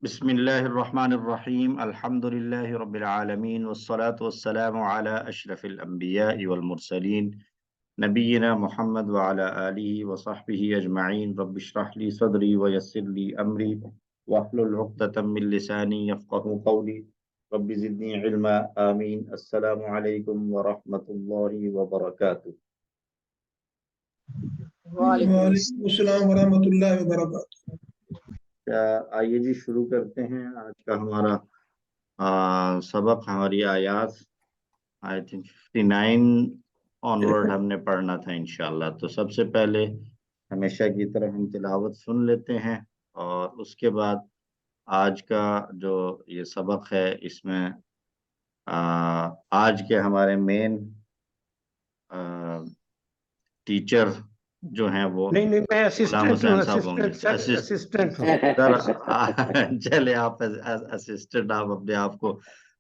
بسم اللہ الرحمن الرحیم الحمد للہ رب العالمین والصلاة والسلام علی اشرف الانبیاء والمرسلین نبینا محمد وعلی آلہ وصحبہ اجمعین رب اشرح لی صدری ویسر لی امری واحلل عقدۃ من لسانی یفقہوا قولی رب زدنی علما آمین۔ السلام علیکم ورحمۃ اللہ وبرکاتہ۔ وعلیکم وعلیکم السلام ورحمۃ اللہ وبرکاتہ۔ آئیے جی شروع کرتے ہیں آج کا ہمارا سبق۔ ہماری آیات آئی تھنک 59 آنورڈ ہم نے پڑھنا تھا انشاءاللہ۔ تو سب سے پہلے ہمیشہ کی طرح ہم تلاوت سن لیتے ہیں اور اس کے بعد آج کا جو یہ سبق ہے اس میں آج کے ہمارے مین ٹیچر جو ہیں وہ نہیں میں غلام حسین صاحب ہوں گے۔ اسسٹنٹ ہوں۔ چلے آپ اسسٹنٹ، آپ اپنے آپ کو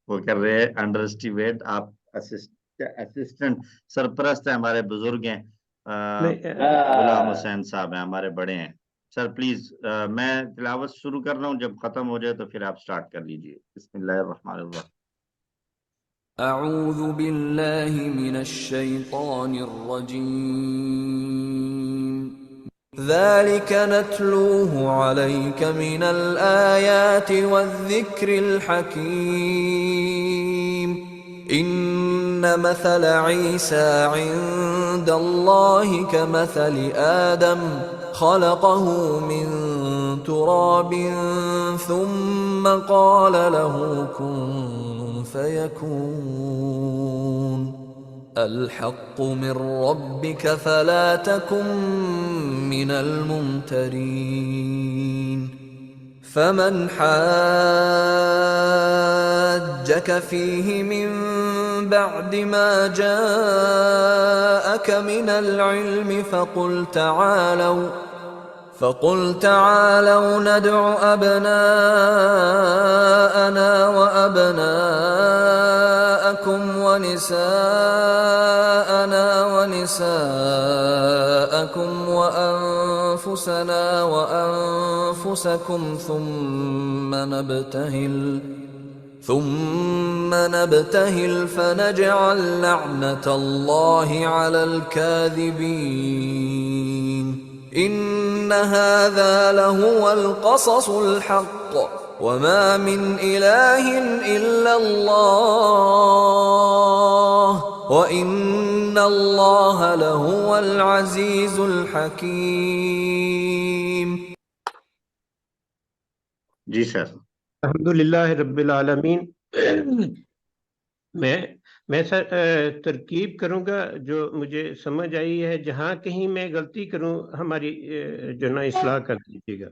وہ کر رہے ہیں انڈر اسٹیمیٹ۔ آپ اسسٹنٹ سرپرست ہیں، ہمارے بزرگ ہیں، غلام حسین صاحب ہیں، ہمارے بڑے ہیں۔ سر پلیز میں تلاوت شروع کر رہا ہوں، جب ختم ہو جائے تو پھر آپ سٹارٹ کر لیجئے۔ بسم اللہ الرحمن الرحیم۔ اعوذ باللہ من الشیطان الرجیم، ذلك نتلوه عليك من الآيات والذكر الحكيم إن مثل عيسى عند الله كمثل آدم خلقه من تراب ثم قال له كن فيكون الحق من ربك فلا تكن من الممترين فمن حاجك فيه من بعد ما جاءك من العلم فقل تعالوا ندع أبناءنا وأبناءكم ونساءنا ونساءكم وأنفسنا وأنفسكم ثم نبتهل فنجعل لعنة الله على الكاذبين إن هذا لهو القصص الحق وما من إله إلا الله وإن الله لهو العزيز الحكيم۔ جی سر۔ الحمدللہ رب العالمین۔ میں سر ترکیب کروں گا جو مجھے سمجھ آئی ہے، جہاں کہیں میں غلطی کروں ہماری جو نا اصلاح کر دیجیے گا۔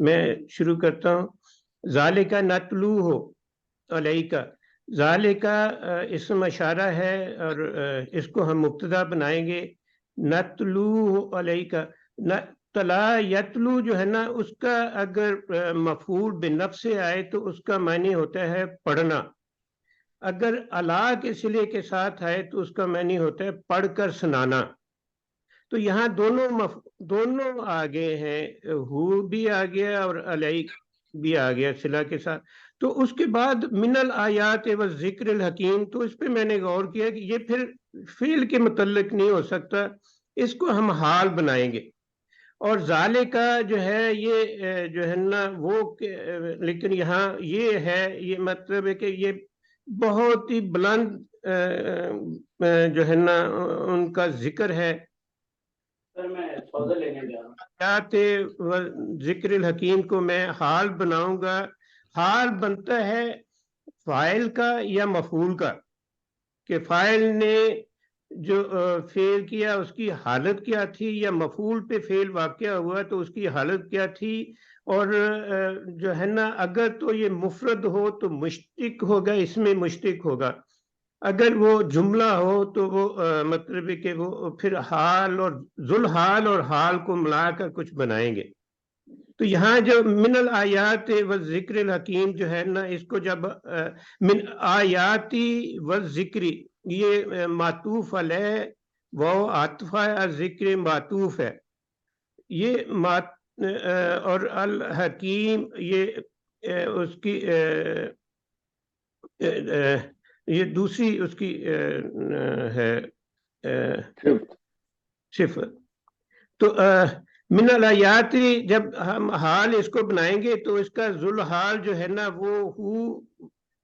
میں شروع کرتا ہوں۔ ذالک نتلوہ علیک، ذالک اسم اشارہ ہے اور اس کو ہم مبتدا بنائیں گے۔ نتلوہ علیک، تلا یتلو جو ہے نا، اس کا اگر مفعول بنفس سے آئے تو اس کا معنی ہوتا ہے پڑھنا۔ اگر الا کے صلے کے ساتھ آئے تو اس کا معنی ہوتا ہے پڑھ کر سنانا۔ تو یہاں دونوں آگے ہیں، ہو بھی آ گیا اور علیک بھی آ گیا صلہ کے ساتھ۔ تو اس کے بعد من الآیات و ذکر الحکیم، تو اس پہ میں نے غور کیا کہ یہ پھر فعل کے متعلق نہیں ہو سکتا، اس کو ہم حال بنائیں گے۔ اور ذالکہ جو ہے یہ جو ہے نا وہ، لیکن یہاں یہ ہے، یہ مطلب ہے کہ یہ بہت ہی بلند جو ہے نا ان کا ذکر ہے۔ آیات و ذکر الحکیم کو میں حال بناؤں گا۔ حال بنتا ہے فاعل کا یا مفعول کا، کہ فاعل نے جو فعل کیا اس کی حالت کیا تھی، یا مفعول پہ فعل واقع ہوا تو اس کی حالت کیا تھی۔ اور جو ہے نا اگر تو یہ مفرد ہو تو مشتق ہوگا، اس میں مشتق ہوگا۔ اگر وہ جملہ ہو تو وہ مطلب ہے کہ وہ پھر حال اور ذوالحال اور حال کو ملا کر کچھ بنائیں گے۔ تو یہاں جو من الآیات و ذکر الحکیم جو ہے نا، اس کو جب من آیاتی و ذکری، یہ معطوف علیہ وہ عاطفہ ذکر معطوف ہے۔ یہ اور الحکیم یہ اس کی یہ دوسری اس کی ہے صفت. تو من الآیات جب ہم حال اس کو بنائیں گے تو اس کا ذوالحال جو ہے نا وہ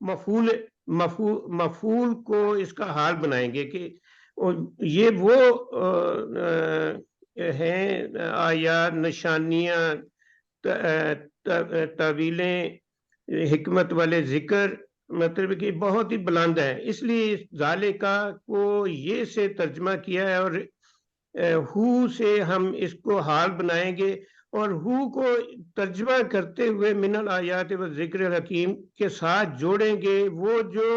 مفعول کو اس کا حال بنائیں گے کہ یہ وہ ہیں آیات، نشانیاں، تعویلیں، حکمت والے ذکر، مطلب کہ بہت ہی بلند ہے. اس لیے ذالکہ کو یہ سے ترجمہ کیا ہے، اور ہو سے ہم اس کو حال بنائیں گے، اور ہو کو ترجمہ کرتے ہوئے من الآیات و ذکر الحکیم کے ساتھ جوڑیں گے وہ جو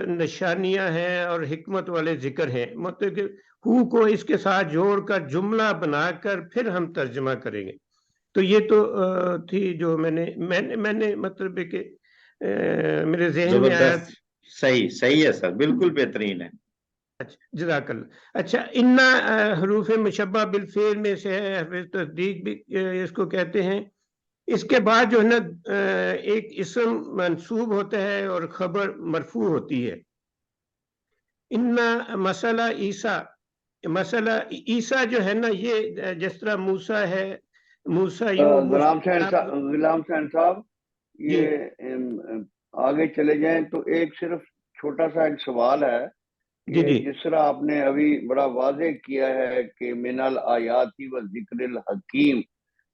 نشانیاں ہیں اور حکمت والے ذکر ہیں. مطلب کہ ہو کو اس کے ساتھ جوڑ کر جملہ بنا کر پھر ہم ترجمہ کریں گے. تو یہ تو تھی جو میں نے مطلب ہے کہ میرے ذہن میں آیا. صحیح ہے سر، بالکل بہترین ہے. جزاک اللہ. اچھا، انا حروف مشبہ بالفعل میں سے ہے، حرف تصدیق بھی اس کو کہتے ہیں. اس کے بعد جو ہے نا ایک اسم منصوب ہوتا ہے اور خبر مرفوع ہوتی ہے. انا مسئلہ عیسیٰ جو ہے نا، یہ جس طرح موسیٰ ہے، موسیٰ غلام حسین صاحب یہ آگے چلے جائیں تو ایک صرف چھوٹا سا ایک سوال ہے کہ جس طرح آپ نے ابھی بڑا واضح کیا ہے کہ من الآیاتی و ذکر الحکیم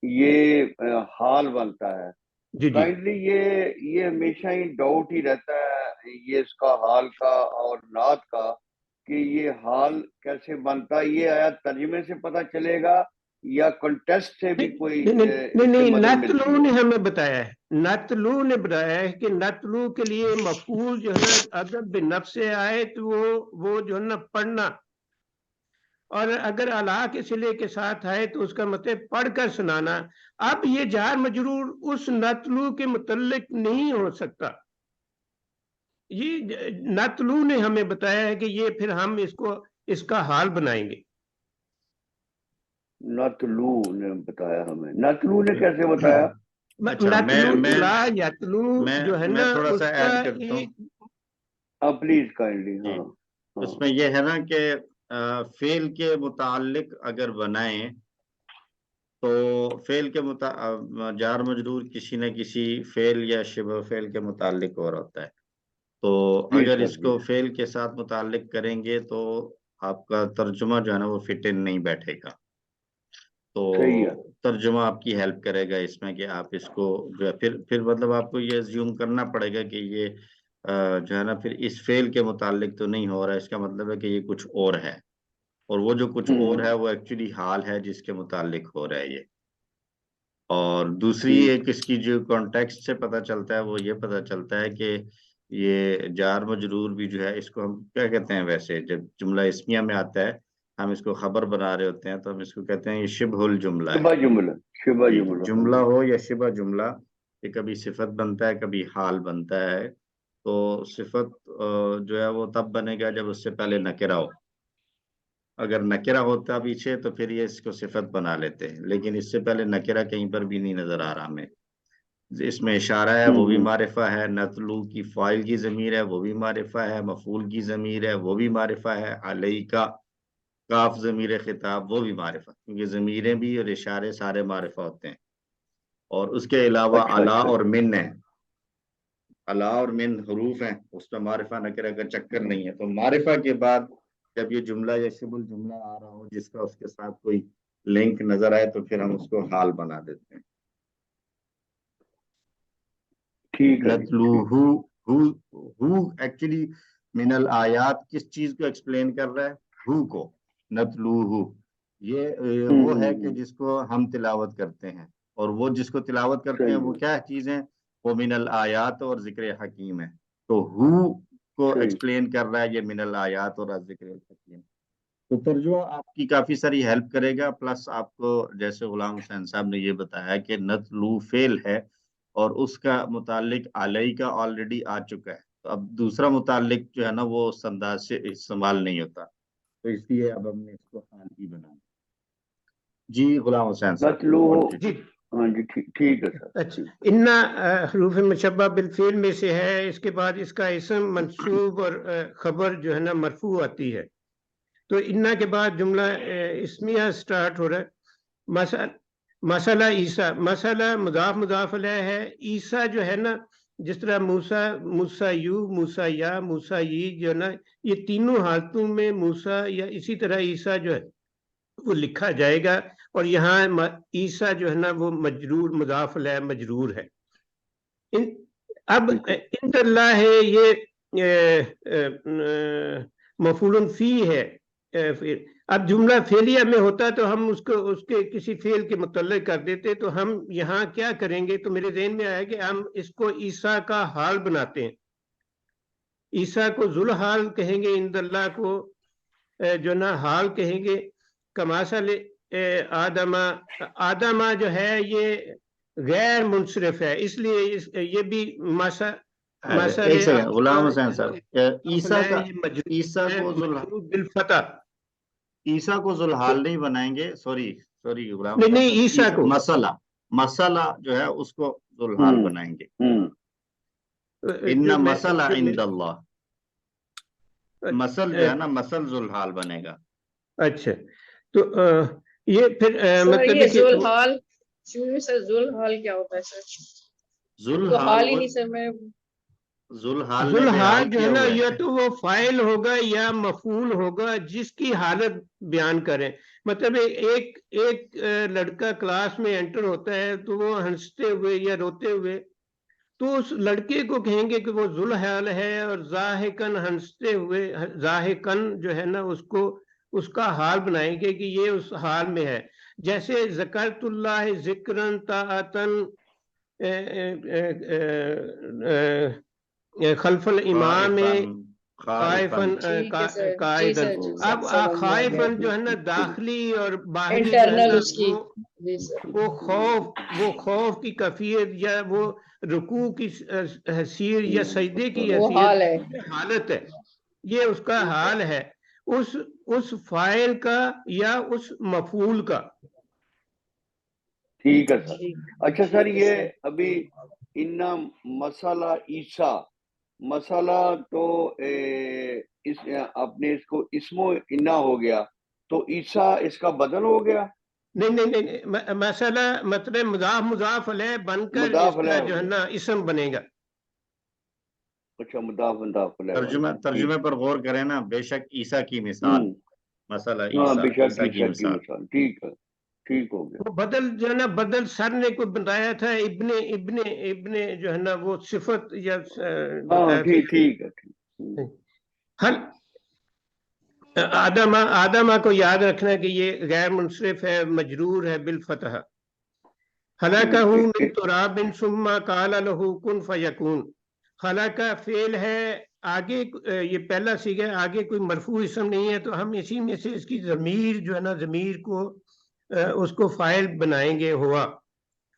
یہ حال بنتا ہے. کائنڈلی یہ ہمیشہ ہی ڈاؤٹ ہی رہتا ہے یہ اس کا حال کا اور نعت کا کہ یہ حال کیسے بنتا ہے. یہ آیا ترجمے سے پتہ چلے گا یا کنٹیسٹ سے بھی کوئی؟ نہیں، نتلو نے ہمیں بتایا ہے، نتلو نے بتایا ہے کہ نتلو کے لیے مفعول جو ہے نا اگر بنفس سے آئے تو وہ جو ہے نا پڑھنا، اور اگر اعلیٰ کے صلے کے ساتھ آئے تو اس کا مطلب پڑھ کر سنانا. اب یہ جار مجرور اس نتلو کے متعلق نہیں ہو سکتا. یہ نتلو نے ہمیں بتایا ہے کہ یہ پھر ہم اس کا حال بنائیں گے. نتلو نے بتایا ہمیں، نتلو نے کیسے بتایا؟ نتلو جو ہے نا تھوڑا سا ایڈ کرتا ہوں پلیز کائنڈلی. ہاں، اس میں یہ ہے نا کہ فعل کے متعلق اگر بنائیں تو فعل کے جار مجرور کسی نہ کسی فعل یا شبہ فعل کے متعلق اور ہوتا ہے. تو اگر اس کو فعل کے ساتھ متعلق کریں گے تو آپ کا ترجمہ جو ہے نا وہ فٹ ان نہیں بیٹھے گا. تو ترجمہ آپ کی ہیلپ کرے گا اس میں کہ آپ اس کو جو ہے پھر مطلب آپ کو یہ زیوم کرنا پڑے گا کہ یہ جو ہے نا پھر اس فعل کے متعلق تو نہیں ہو رہا ہے. اس کا مطلب ہے کہ یہ کچھ اور ہے، اور وہ جو کچھ اور ہے وہ ایکچولی حال ہے جس کے متعلق ہو رہا ہے یہ. اور دوسری ایک اس کی جو کانٹیکسٹ سے پتہ چلتا ہے وہ یہ پتہ چلتا ہے کہ یہ جار مجرور بھی جو ہے اس کو ہم کیا کہتے ہیں ویسے جب جملہ اسمیہ میں آتا ہے ہم اس کو خبر بنا رہے ہوتے ہیں تو ہم اس کو کہتے ہیں یہ شبہ الجملہ ہے. شبہ جملہ جملہ ہو یا شبہ جملہ، یہ کبھی صفت بنتا ہے کبھی حال بنتا ہے. تو صفت جو ہے وہ تب بنے گا جب اس سے پہلے نکرہ ہو. اگر نکرہ ہوتا پیچھے تو پھر یہ اس کو صفت بنا لیتے ہیں، لیکن اس سے پہلے نکرہ کہیں پر بھی نہیں نظر آ رہا ہمیں. اس میں اشارہ ہے وہ بھی معرفہ ہے، نتلو کی فاعل کی ضمیر ہے وہ بھی معرفہ ہے، مفعول کی ضمیر ہے وہ بھی معرفہ ہے، علیکہ کاف ضمیر خطاب وہ بھی معرفہ، کیونکہ ضمیریں بھی اور اشارے سارے معرفہ ہوتے ہیں. اور اس کے علاوہ علا اور من ہے، علا اور من حروف ہیں، اس پہ معرفہ نکرہ کا چکر نہیں ہے. تو معرفہ کے بعد جب یہ جملہ یا شبہ الجملہ آ رہا ہو جس کا اس کے ساتھ کوئی لنک نظر آئے تو پھر ہم اس کو حال بنا دیتے ہیں. نتلوہو ایکچولی من الآیات کس چیز کو ایکسپلین کر رہا ہے؟ ہو کو. نتلوہو یہ وہ ہے کہ جس کو ہم تلاوت کرتے ہیں، اور وہ جس کو تلاوت کرتے ہیں وہ کیا چیزیں؟ وہ من الآیات اور ذکر حکیم ہے. تو ہو کو ایکسپلین کر رہا ہے یہ من الآیات اور ذکر الحکیم. تو ترجمہ آپ کی کافی ساری ہیلپ کرے گا، پلس آپ کو جیسے غلام حسین صاحب نے یہ بتایا کہ نتلو فعل ہے اور اس کا متعلق علیہ کا آلریڈی آ چکا ہے. تو اب دوسرا متعلق جو ہے نا وہ اس انداز سے استعمال نہیں ہوتا، تو اس لیے اب ہم نے اس کو حال ہی بنا. جی غلام حسین صاحب مطلو جی ہاں جی ٹھیک ہے سر. اچھا انا حروف مشبہ بالفعل میں سے ہے. اس کے بعد اس کا اسم منصوب اور خبر جو ہے نا مرفوع آتی ہے. تو انا کے بعد جملہ اسمیہ سٹارٹ ہو رہا ہے. مسئلہ عیسیٰ، مسئلہ مضاف مضاف علیہ ہے. عیسیٰ جو ہے نا جس طرح موسیٰ، موسیٰ یو، موسیٰ یا، موسیٰ یہ جو ہے نا یہ تینوں حالتوں میں موسیٰ یا اسی طرح عیسیٰ جو ہے وہ لکھا جائے گا. اور یہاں عیسیٰ جو ہے نا وہ مجرور مضاف علیہ مجرور ہے. اب انت اللہ ہے یہ مفعول فی ہے. اب جملہ فعلیہ میں ہوتا تو ہم اس کے کسی فعل کے متعلق کر دیتے. تو ہم یہاں کیا کریں گے؟ تو میرے ذہن میں آیا کہ ہم اس کو عیسیٰ کا حال بناتے ہیں. عیسیٰ کو ذوالحال کہیں گے، عند اللہ کو جو نا حال کہیں گے. کماسل آدمہ جو ہے یہ غیر منصرف ہے، اس لیے یہ بھی ایک سیکنڈ غلام حسین صاحب، عیسیٰ کو بالفتح عیسیٰ کو ذوالحال نہیں بنائیں گے. سوری غلام نہیں عیسیٰ کو مسئلہ جو ہے اس کو ذوالحال بنائیں گے. ان مسئلہ عند اللہ، مسل جو ہے نا مسل ذوالحال بنے گا. اچھا تو یہ پھر مطلب یہ ذوالحال شروع سے ذوالحال کیا ہوتا ہے سر؟ ذوالحال ہی نہیں سر میں ذوالحال جو ہے نا یا تو وہ فاعل ہوگا یا مفعول ہوگا جس کی حالت بیان کریں. مطلب ایک لڑکا کلاس میں انٹر ہوتا ہے تو وہ ہنستے ہوئے یا روتے ہوئے، تو اس لڑکے کو کہیں گے کہ وہ ذوالحال ہے. اور ضاحکن ہنستے ہوئے، ضاحکن جو ہے نا اس کا حال بنائیں گے کہ یہ اس حال میں ہے. جیسے ذکرت اللہ ذکرن طاعتن خلف الامام خائفن قائدن. اب خائفن جو ہے نا داخلی اور باہری جو ہے نا وہ خوف کی کیفیت یا وہ رکوع کی حیثیت یا سجدے کی حیثیت حالت ہے، یہ اس کا حال ہے اس فاعل کا یا اس مفعول کا. ٹھیک ہے سر. اچھا سر یہ ابھی انا مسئلہ عیسیٰ، مسئلہ تو آپ نے اس کو اسمو انا ہو گیا، تو عیسیٰ اس کا بدل ہو گیا؟ نہیں مسئلہ مطلب مضاف علیہ بن کر اس کا جو ہے نا اسم بنے گا. اچھا مضاف علیہ. ترجمے پر غور کریں نا. بے شک عیسیٰ کی مثال، مسئلہ عیسیٰ کی مثال. ٹھیک ہے، ٹھیک ہو گیا. وہ بدل جو ہے نا بدل سر نے کوئی بتایا تھا ابن جو ہے نا وہ صفت یا ٹھیک ہے. آدمہ کو یاد رکھنا کہ یہ غیر منصرف ہے، مجرور ہے بالفتح. خلقہ من تراب ثم قال له کن فیکون. خلقہ فعل ہے، آگے یہ پہلا صیغہ، آگے کوئی مرفوع اسم نہیں ہے، تو ہم اسی میں سے اس کی ضمیر جو ہے نا ضمیر کو اس کو فاعل بنائیں گے. ہوا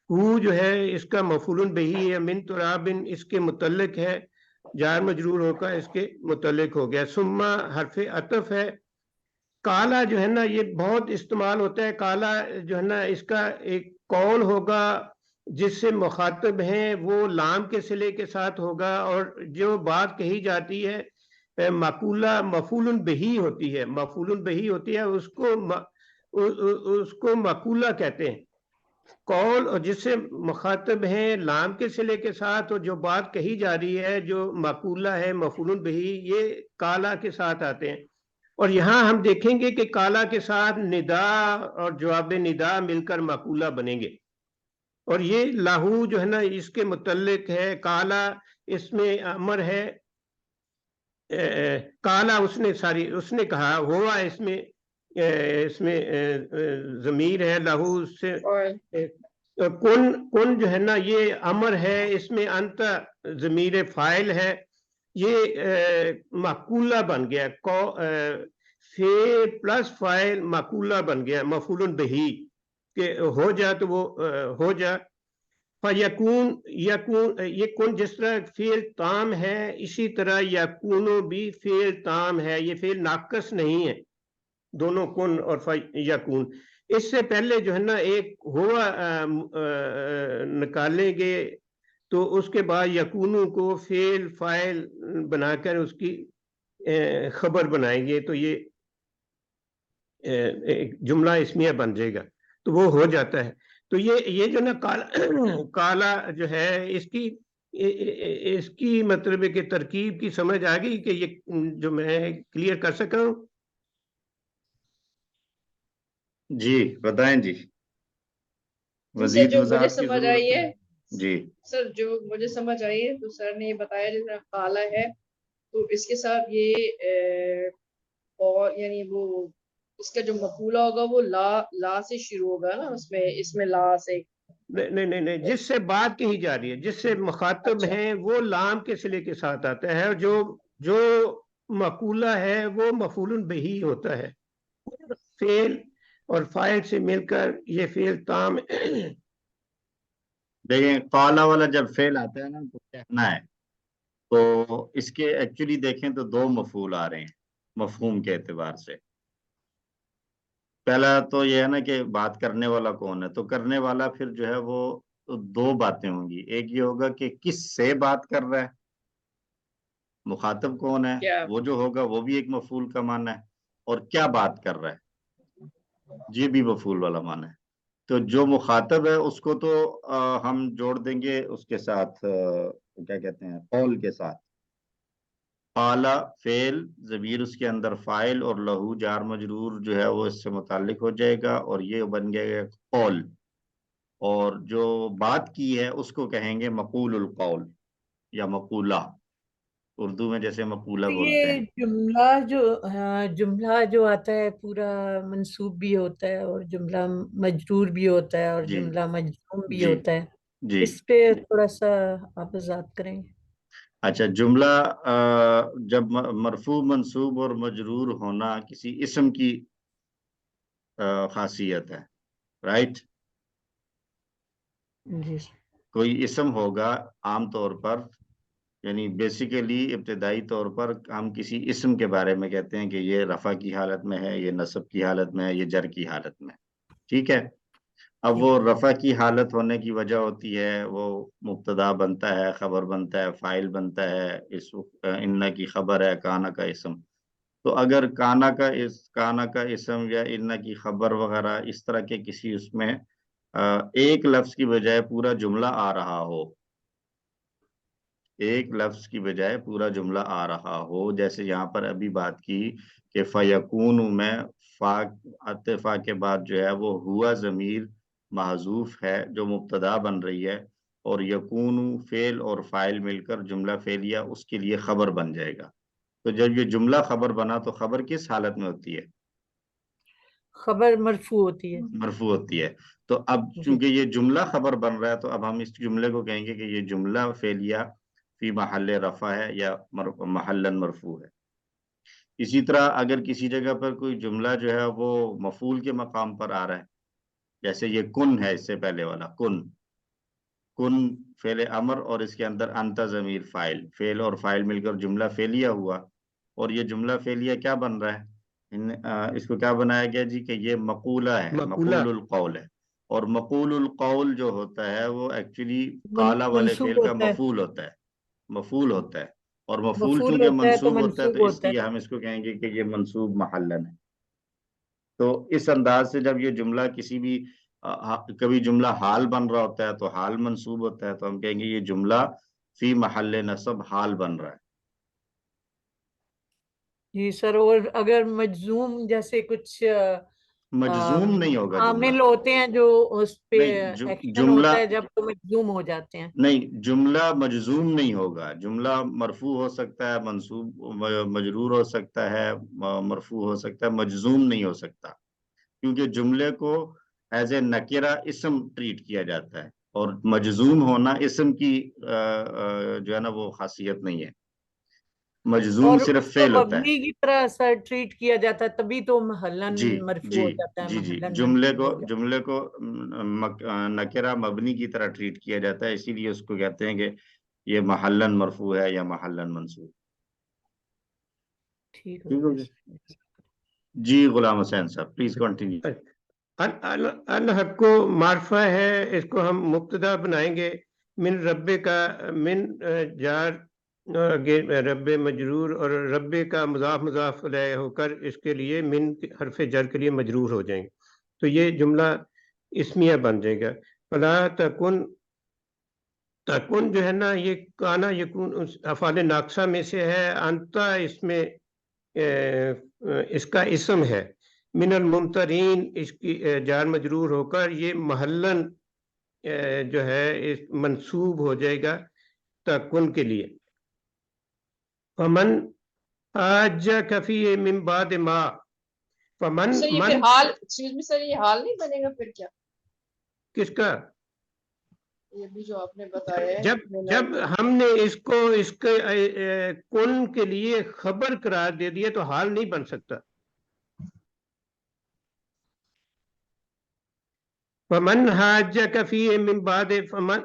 ہو جو ہے اس کا مفعول بہی ہے. من تراب اس کے متعلق ہے، جار مجرور ہو کر اس کے متعلق ہو گیا. ثم حرف عطف ہے. کالا جو ہے نا یہ بہت استعمال ہوتا ہے. کالا جو ہے نا اس کا ایک قول ہوگا جس سے مخاطب ہیں وہ لام کے صلے کے ساتھ ہوگا، اور جو بات کہی جاتی ہے مقولہ مفعول بہی ہوتی ہے. مفعول بہی ہوتی ہے، اس کو مقولہ کہتے ہیں. قول اور جس سے مخاطب ہیں لام کے صلے کے ساتھ، اور جو بات کہی جا رہی ہے جو مقولہ ہے مفعول بہی، یہ کالا کے ساتھ آتے ہیں. اور یہاں ہم دیکھیں گے کہ کالا کے ساتھ ندا اور جواب ندا مل کر مقولہ بنیں گے. اور یہ لاہو جو ہے نا اس کے متعلق ہے. کالا اس میں امر ہے، کالا اس نے کہا. ہوا اس میں ضمیر ہے. لاہو سے کن جو ہے نا یہ امر ہے، اس میں انت ضمیر فاعل ہے. یہ مقولہ بن گیا، فعل پلس فاعل مقولہ بن گیا، مفعول بہی کہ ہو جا تو وہ ہو جا. فیکون یکون، یہ کن جس طرح فعل تام ہے اسی طرح یکونو بھی فعل تام ہے. یہ فعل ناقص نہیں ہے، دونوں کن اور یکون. اس سے پہلے جو ہے نا ایک ہوا نکالیں گے تو اس کے بعد یکونو کو فعل فاعل بنا کر اس کی خبر بنائیں گے تو یہ ایک جملہ اسمیہ بن جائے گا، تو وہ ہو جاتا ہے. تو یہ جو نا کالا جو ہے اس کی مطلب ہے کہ ترکیب کی سمجھ آ گئی کہ یہ جو میں کلیئر کر سکا ہوں. جی بتائیں جی، مزید جو مجھے وضاحت کی سمجھ ضرورت آئی ہے جی سر، جو مجھے سمجھ آئی ہے تو سر نے یہ بتایا جیسے کالا ہے تو اس کے ساتھ یہ اور یعنی وہ اس کا جو مقولہ ہوگا وہ لا سے شروع ہوگا نا، اس میں لا سے نہیں، جس سے بات کہی جا رہی ہے، جس سے مخاطب ہیں وہ لام کے صلے کے ساتھ آتا ہے، جو مقولہ ہے وہ مفعول بہی ہوتا ہے. فعل اور فاعل سے مل کر یہ فعل تام. دیکھیں قالا والا جب فعل آتا ہے نا تو کہنا ہے، تو اس کے ایکچولی دیکھیں تو دو مفعول آ رہے ہیں مفہوم کے اعتبار سے. پہلا تو یہ ہے نا کہ بات کرنے والا کون ہے، تو کرنے والا پھر جو ہے وہ دو باتیں ہوں گی. ایک یہ ہوگا کہ کس سے بات کر رہا ہے، مخاطب کون ہے، وہ جو ہوگا وہ بھی ایک مفعول کا معنی ہے، اور کیا بات کر رہا ہے یہ بھی مفعول والا معنی ہے. تو جو مخاطب ہے اس کو تو ہم جوڑ دیں گے اس کے ساتھ کیا کہتے ہیں قول کے ساتھ. قالا فعل، ضمیر اس کے اندر فاعل، اور لہو جار مجرور جو ہے وہ اس سے متعلق ہو جائے گا اور یہ بن جائے گا قول. اور جو بات کی ہے اس کو کہیں گے مقول القول یا مقولہ، اردو میں جیسے مقولہ بولتے ہیں. یہ جملہ جو آتا ہے پورا منصوب بھی ہوتا ہے اور جملہ مجرور بھی ہوتا ہے اور جی جملہ مجزوم بھی جی ہوتا ہے، جی اس پہ تھوڑا سا آپ وضاحت کریں. اچھا، جملہ جب مرفوع منصوب اور مجرور ہونا کسی اسم کی خاصیت ہے، رائٹ. جی کوئی اسم ہوگا عام طور پر، یعنی بیسیکلی ابتدائی طور پر ہم کسی اسم کے بارے میں کہتے ہیں کہ یہ رفع کی حالت میں ہے، یہ نصب کی حالت میں ہے، یہ جر کی حالت میں، ٹھیک ہے. اب وہ رفع کی حالت ہونے کی وجہ ہوتی ہے، وہ مبتدا بنتا ہے، خبر بنتا ہے، فاعل بنتا ہے. ان کی خبر ہے، کانا کا اسم. تو اگر کانا کا اسم یا ان کی خبر وغیرہ اس طرح کے کسی اس میں ایک لفظ کی بجائے پورا جملہ آ رہا ہو، ایک لفظ کی بجائے پورا جملہ آ رہا ہو، جیسے یہاں پر ابھی بات کی کہ فیکون میں فا کے بعد جو ہے وہ ہوا ضمیر محذوف ہے جو مبتدا بن رہی ہے، اور یکون فعل اور فاعل مل کر جملہ فعلیہ اس کے لیے خبر بن جائے گا. تو جب یہ جملہ خبر بنا تو خبر کس حالت میں ہوتی ہے؟ خبر مرفوع ہوتی ہے. مرفوع ہوتی ہے. تو اب چونکہ یہ جملہ خبر بن رہا ہے تو اب ہم اس جملے کو کہیں گے کہ یہ جملہ فعلیہ فی محل رفع ہے یا محلا مرفوع ہے. اسی طرح اگر کسی جگہ پر کوئی جملہ جو ہے وہ مفعول کے مقام پر آ رہا ہے، جیسے یہ کن ہے، اس سے پہلے والا کن فعل امر اور اس کے اندر انت ضمیر فاعل، فعل اور فاعل مل کر جملہ فعلیہ ہوا، اور یہ جملہ فعلیہ کیا بن رہا ہے، اس کو کیا بنایا گیا جی کہ یہ مقولہ ہے، مقول القول ہے. اور مقول القول جو ہوتا ہے وہ ایکچولی قالا والے فعل کا مفعول ہوتا ہے، مفعول ہوتا ہے. اور مفعول چونکہ منصوب ہوتا ہے تو اس لیے ہم اس کو کہیں گے کہ یہ منصوب محلن ہے. تو اس انداز سے جب یہ جملہ کبھی جملہ حال بن رہا ہوتا ہے تو حال منصوب ہوتا ہے، تو ہم کہیں گے یہ جملہ فی محل نصب حال بن رہا ہے. جی سر، اور اگر مجزوم جیسے کچھ مجزوم نہیں ہوگا جملہ، عامل ہوتے ہیں جو اس پہ ایکشن ہوتا ہے جب تو مجزوم ہو جاتے ہیں. نہیں، جملہ مجزوم نہیں ہوگا. جملہ مرفوع ہو سکتا ہے، منصوب مجرور ہو سکتا ہے، مرفوع ہو سکتا ہے، مجزوم نہیں ہو سکتا، کیونکہ جملے کو ایز اے نکرہ اسم ٹریٹ کیا جاتا ہے، اور مجزوم ہونا اسم کی جو ہے نا وہ خاصیت نہیں ہے. مجزوم صرف فعل ہوتا ہے. مبنی کی طرح سر ٹریٹ کیا جاتا ہے تبھی تو محلن مرفوع ہو جاتا ہے. جی جملے کو نکرہ مبنی کی طرح ٹریٹ کیا جاتا ہے، اسی لیے اس کو کہتے ہیں کہ یہ محلن مرفوع ہے یا محلن منصوب. ٹھیک ہو گیا جی. غلام حسین صاحب پلیز کنٹینیو. الحق کو معرفہ ہے، اس کو ہم مبتدا بنائیں گے، من رب کا من جار رب مجرور اور رب کا مضاف مضاف علیہ ہو کر اس کے لیے من حرف جر کے لیے مجرور ہو جائیں گے، تو یہ جملہ اسمیہ بن جائے گا. فلا تکن، تکن جو ہے نا یہ کانا یکون افعال ناقصہ میں سے ہے، انتا اس میں اس کا اسم ہے، من الممترین اس کی جار مجرور ہو کر یہ محلن جو ہے اس منصوب ہو جائے گا تکن کے لیے. فمن حاجک فیہ من بعد ما، فمن سر یہ من پھر حال، ایکسکیوز می سر، یہ حال نہیں بنے گا پھر کیا؟ کس کا؟ یہ بھی جو آپ نے بتایا ہے جب ہم نے اس کو اس کے کن کے لیے خبر قرار دے دیا تو حال نہیں بن سکتا. فمن حاجک فیہ من بعد،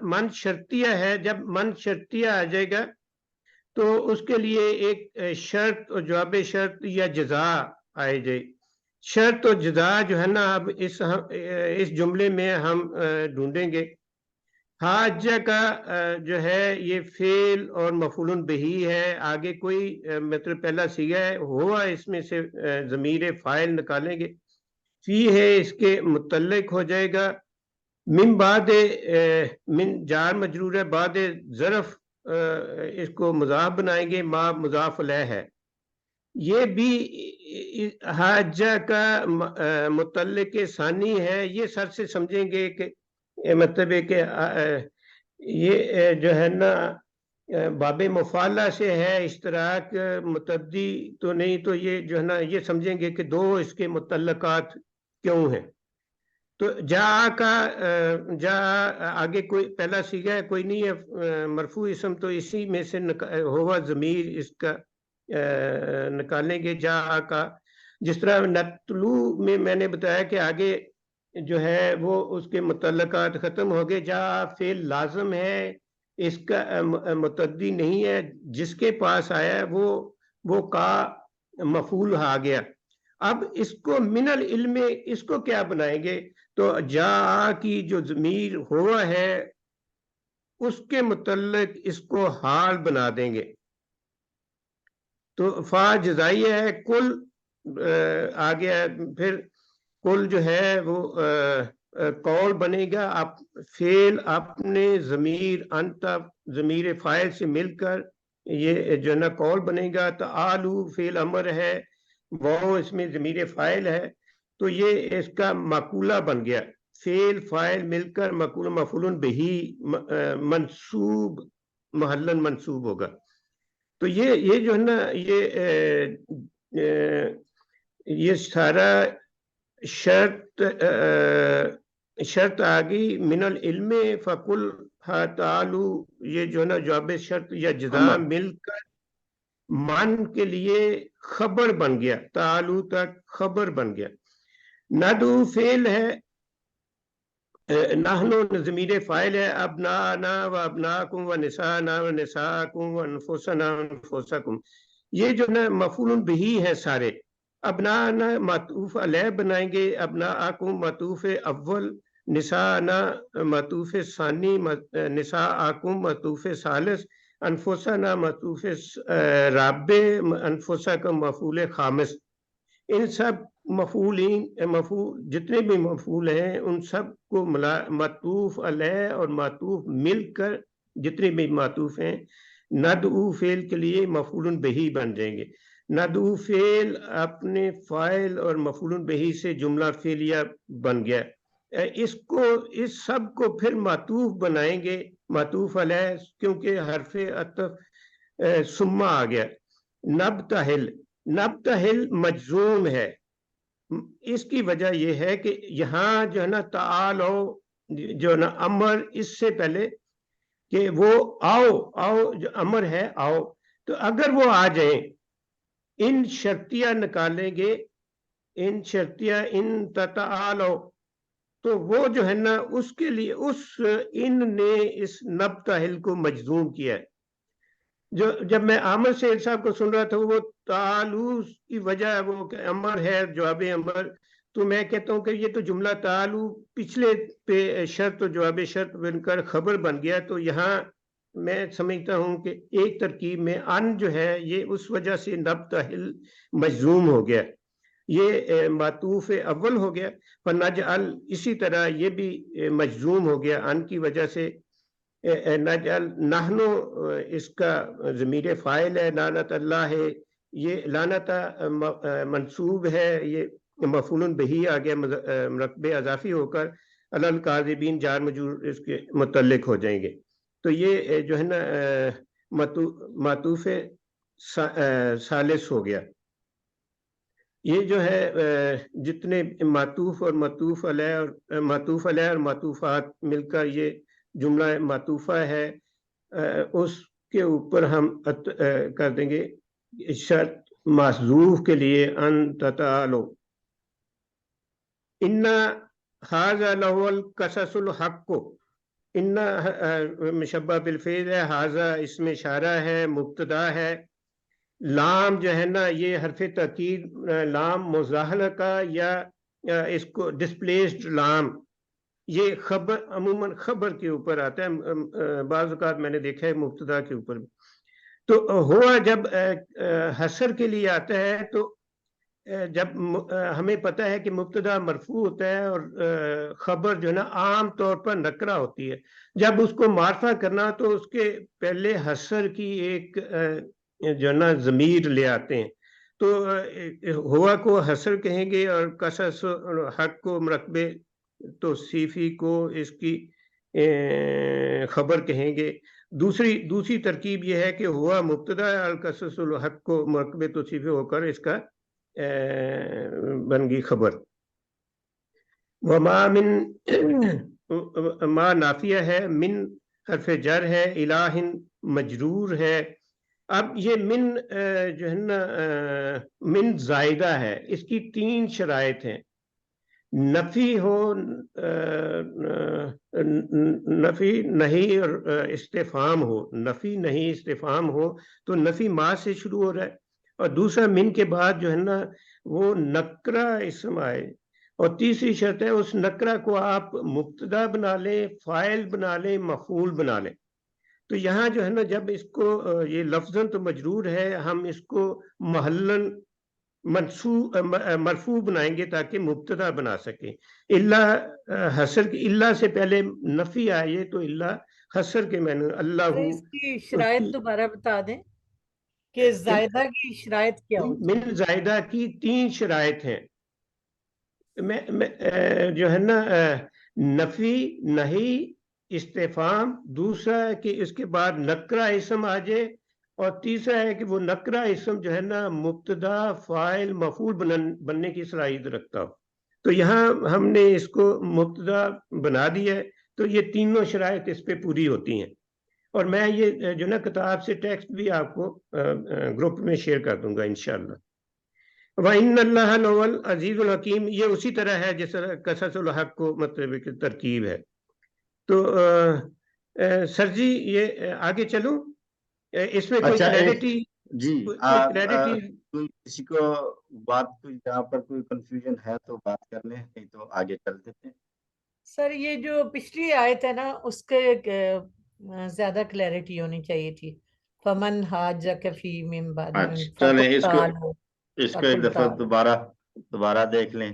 من شرطیہ ہے، جب من شرطیہ آ جائے گا تو اس کے لیے ایک شرط اور جواب شرط یا جزا آئے جائے. شرط اور جزا جو ہے نا اب اس جملے میں ہم ڈھونڈیں گے. حاجہ کا جو ہے یہ فعل اور مفعول بہی ہے، آگے کوئی مطلب پہلا صیغہ ہے، ہوا اس میں سے ضمیر فاعل نکالیں گے، فی ہے اس کے متعلق ہو جائے گا، من بعد من جار مجرور ہے، بعد ظرف اس کو مضاف بنائیں گے، ما مضاف الیہ ہے. یہ بھی حاجہ کا متعلق ثانی ہے، یہ سر سے سمجھیں گے کہ مطلب ہے کہ یہ جو ہے نا باب مفعلہ سے ہے، اشتراک متعدی تو نہیں، تو یہ جو ہے نا یہ سمجھیں گے کہ دو اس کے متعلقات کیوں ہیں. تو جا کا جا آگے کوئی پہلا صیغہ ہے، کوئی نہیں ہے مرفوع اسم، تو اسی میں سے ہوا ضمیر اس کا نکالیں گے جا کا. جس طرح نتلو میں نے بتایا کہ آگے جو ہے وہ اس کے متعلقات ختم ہو گئے، جا فعل لازم ہے، اس کا متعدی نہیں ہے، جس کے پاس آیا ہے وہ کا مفعول آ گیا. اب اس کو من العلم اس کو کیا بنائیں گے؟ تو جا کی جو ضمیر ہوا ہے اس کے متعلق اس کو حال بنا دیں گے. تو فا جزائیہ ہے، کل آ گیا، پھر کل جو ہے وہ قول بنے گا، فعل اپنے ضمیر انت ضمیر فاعل سے مل کر یہ جو ہے نا قول بنے گا. تعالو فعل امر ہے، وہ اس میں ضمیر فاعل ہے، تو یہ اس کا مقولہ بن گیا، فعل فاعل مل کر مقولہ مفعول بہی منصوب محلن منصوب ہوگا. تو یہ جو ہے نا یہ سارا شرط آ گئی من العلم فقل تعالو، یہ جو ہے نا جواب شرط یا جزا مل کر من کے لیے خبر بن گیا، تعالو تک خبر بن گیا. ندعو فعل ہے، نحنو ضمیر فاعل ہے، ابنانا و ابناکم و نسانا و نساکم و انفسنا و انفسکم، یہ جو نا مفعول بہی ہے سارے. ابنانا معطوف علیہ بنائیں گے، ابناکم معطوف اول، نسانا معطوف ثانی، نساکم معطوف ثالث، انفسنا معطوف رابع، انفسکم مفعول خامس. ان سب مفعولین جتنے بھی مفعول ہیں ان سب کو معطوف علیہ اور معطوف مل کر جتنے بھی معطوف ہیں ندعو فعل کے لیے مفعول بہی بن جائیں گے. ندعو فعل اپنے فاعل اور مفعول بہی سے جملہ فعلیہ بن گیا. اس سب کو پھر معطوف بنائیں گے، معطوف علیہ، کیونکہ حرف عطف ثم آ گیا. نبتہل مجزوم ہے، اس کی وجہ یہ ہے کہ یہاں جو ہے نا تعالو جو ہے نا امر اس سے پہلے کہ وہ آؤ جو امر ہے آؤ، تو اگر وہ آ جائیں ان شرطیہ نکالیں گے، ان شرطیہ ان تتعالو، تو وہ جو ہے نا اس کے لیے اس ان نے اس نبتہل کو مجزوم کیا ہے. جب میں عامر سید صاحب کو سن رہا تھا وہ تعالو کی وجہ وہ کہ امر ہے، جواب امر، تو میں کہتا ہوں کہ یہ تو جملہ تعالو پچھلے پہ شرط و جواب شرط بن کر خبر بن گیا. تو یہاں میں سمجھتا ہوں کہ ایک ترکیب میں ان جو ہے یہ اس وجہ سے نبتہل مجزوم ہو گیا, یہ معطوف اول ہو گیا. فنجعل اسی طرح یہ بھی مجزوم ہو گیا ان کی وجہ سے. نجعل نحنو اس کا ضمیر فاعل ہے, لعنت اللہ ہے, یہ لعنت منصوب ہے, یہ مفعول بہی آ گیا مرکب اضافی ہو کر, علی الکاذبین جار مجرور اس کے متعلق ہو جائیں گے. تو یہ جو ہے نا معطوف ثالث ہو گیا. یہ جو ہے جتنے معطوف اور معطوف علیہ اور معطوفات مل کر یہ جملہ معطوفہ ہے, اس کے اوپر ہم کر دیں گے شرط محذوف کے لیے ان تتعالو ان ھذا لہو القصص الحق. ان مشبہ بالفعل ہے, ھذا اس میں اشارہ ہے, مبتدا ہے. لام جو ہے نا یہ حرف تاکید لام مزاحلہ کا یا اس کو ڈسپلیسڈ لام, یہ خبر عموماً خبر کے اوپر آتا ہے, بعض اوقات میں نے دیکھا ہے مبتدا کے اوپر. تو ہوا جب حسر کے لیے آتا ہے تو جب ہمیں پتہ ہے کہ مبتدا مرفوع ہوتا ہے اور خبر جو ہے نا عام طور پر نکرہ ہوتی ہے, جب اس کو معرفہ کرنا تو اس کے پہلے حسر کی ایک جو ہے نا ضمیر لے آتے ہیں. تو ہوا کو حسر کہیں گے اور قصص حق کو مرکبے توصیفی کو اس کی خبر کہیں گے. دوسری ترکیب یہ ہے کہ ہوا مبتدا القصص الحق کو مرکب توصیفی ہو کر اس کا بن گئی خبر. وما من ما نافیہ ہے, من حرف جر ہے, الہ مجرور ہے. اب یہ من جو ہے نا من زائدہ ہے, اس کی 3 شرائط ہیں. نفی ہو, نفی نہیں اور استفہام ہو. نفی نہیں استفہام ہو تو نفی ما سے شروع ہو رہا ہے, اور دوسرا من کے بعد جو ہے نا وہ نکرہ اسم آئے, اور تیسری شرط ہے اس نکرہ کو آپ مبتدا بنا لیں, فاعل بنا لیں, مفعول بنا لیں. تو یہاں جو ہے نا جب اس کو یہ لفظاً تو مجرور ہے, ہم اس کو محلن مرفوع بنائیں گے تاکہ مبتدا بنا سکیں. اللہ حسر کی اللہ سے پہلے نفی آئے تو اللہ حسر کے معنی اللہ اس کی شرائط دوبارہ بتا دیں کہ زائدہ کی شرائط کیا ہوتی ہے. من زائدہ کی 3 شرائط ہیں. جو ہے نا نفی, نہیں, استفہام. دوسرا ہے کہ اس کے بعد نکرہ اسم آ جائے, اور تیسرا ہے کہ وہ نکرہ اسم جو ہے نا مبتدا فاعل مفعول بننے کی صلاحیت رکھتا ہو. تو یہاں ہم نے اس کو مبتدا بنا دیا ہے, تو یہ تینوں شرائط اس پہ پوری ہوتی ہیں. اور میں یہ جو نا کتاب سے ٹیکسٹ بھی آپ کو گروپ میں شیئر کر دوں گا انشاءاللہ. وَإِنَّ اللَّهَ لَهُوَ الْعَزِيزُ الْحَكِيمُ, یہ اسی طرح ہے جس طرح قصص الحق کو مطلب کہ ترکیب ہے. تو سر جی یہ آگے چلوں, اس میں کوئی کلیئرٹی جی کوئی کسی کو بات کوئی جہاں پر کوئی کنفیوژن ہے تو بات کر لیں, نہیں تو آگے چل دیتے ہیں. سر یہ جو پچھلی آیت ہے نا اس کے زیادہ کلیئرٹی ہونی چاہیے تھی. فمن حاجک فی من بعد چلیں اس کو ایک دفعہ دوبارہ دیکھ لیں.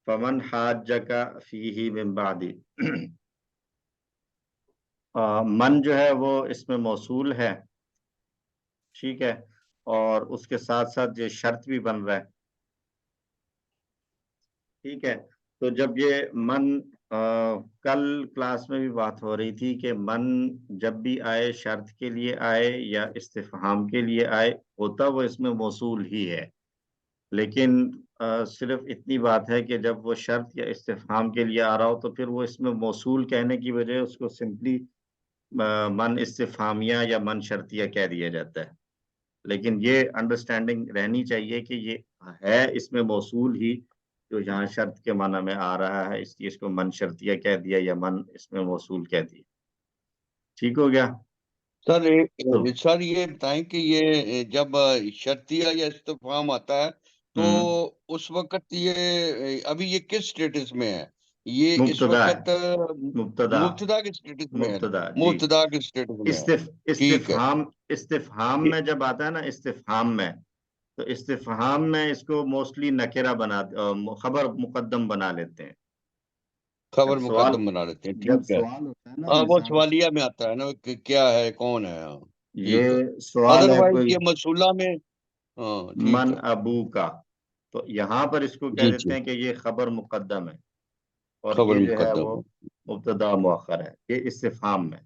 فمن حاجک فیہ من بعد, من جو ہے وہ اس میں موصول ہے, ٹھیک ہے, اور اس کے ساتھ ساتھ یہ شرط بھی بن رہا ہے, ٹھیک ہے. تو جب یہ من کل کلاس میں بھی بات ہو رہی تھی کہ من جب بھی آئے شرط کے لیے آئے یا استفہام کے لیے آئے ہوتا وہ اس میں موصول ہی ہے, لیکن صرف اتنی بات ہے کہ جب وہ شرط یا استفہام کے لیے آ رہا ہو تو پھر وہ اس میں موصول کہنے کی وجہ اس کو سمپلی من استفہامیہ یا من شرطیہ کہہ دیا جاتا ہے. لیکن یہ انڈرسٹینڈنگ رہنی چاہیے کہ یہ ہے اس میں موصول ہی جو یہاں شرط کے معنی میں آ رہا ہے, اس لیے اس کو من شرطیہ کہہ دیا یا من اس میں موصول کہہ دیا. ٹھیک ہو گیا سر یہ بتائیں کہ یہ جب شرطیہ یا استفہام آتا ہے تو اس وقت یہ ابھی یہ کس سٹیٹس میں ہے؟ یہ اس مبتدا ہے، وقت مبتدا مبتدا کے سٹیٹس میں ہے، مبتدا جی۔ مبتدا کے سٹیٹس میں ہے، ٹھیک ہے۔ استفہام میں جب آتا ہے نا، استفہام میں، تو استفہام میں اس کو موسٹلی نکرہ خبر مقدم بنا لیتے ہیں۔ خبر جب سوال مقدم بنا لیتے ہیں، جب ٹھیک ہے۔ سوال ہوتا ہے نا ہاں وہ مثال سوالیہ میں آتا ہے نا کہ کیا ہے، کون ہے، ہاں ٹھیک ہے۔ یہ سوال ہے ادروائز کوئی یہ موصولہ میں، ہاں ٹھیک من ہے، ابو کا، تو یہاں پر اس کو کہہ جی دیتے جی، ہیں کہ یہ خبر مقدم ہے، اور خبر یہ جو ہے مقدم وہ ہے، مبتدا مؤخر ہے، یہ استفہام میں،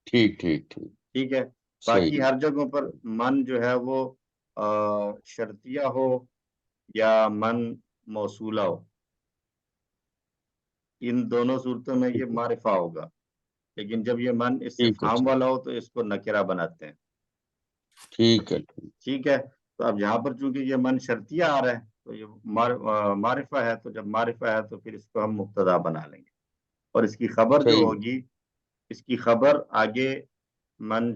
ٹھیک ٹھیک ٹھیک، ٹھیک ہے۔ صحیح باقی ہر جگہوں پر من جو ہے وہ شرطیہ ہو یا من موصولہ ہو، ان دونوں صورتوں میں یہ معرفہ ہوگا، لیکن جب یہ من ٹھیک ہے، استفہام والا ہو تو اس کو نکرہ بناتے ہیں، ٹھیک ہے، ٹھیک ہے۔ تو اب یہاں پر چونکہ یہ من شرطیہ آ رہا ہے تو یہ معرفہ ہے، تو جب معرفہ ہے تو پھر اس کو ہم مبتدا بنا لیں گے، اور اس کی خبر جو صحیح، ہوگی، اس کی خبر آگے من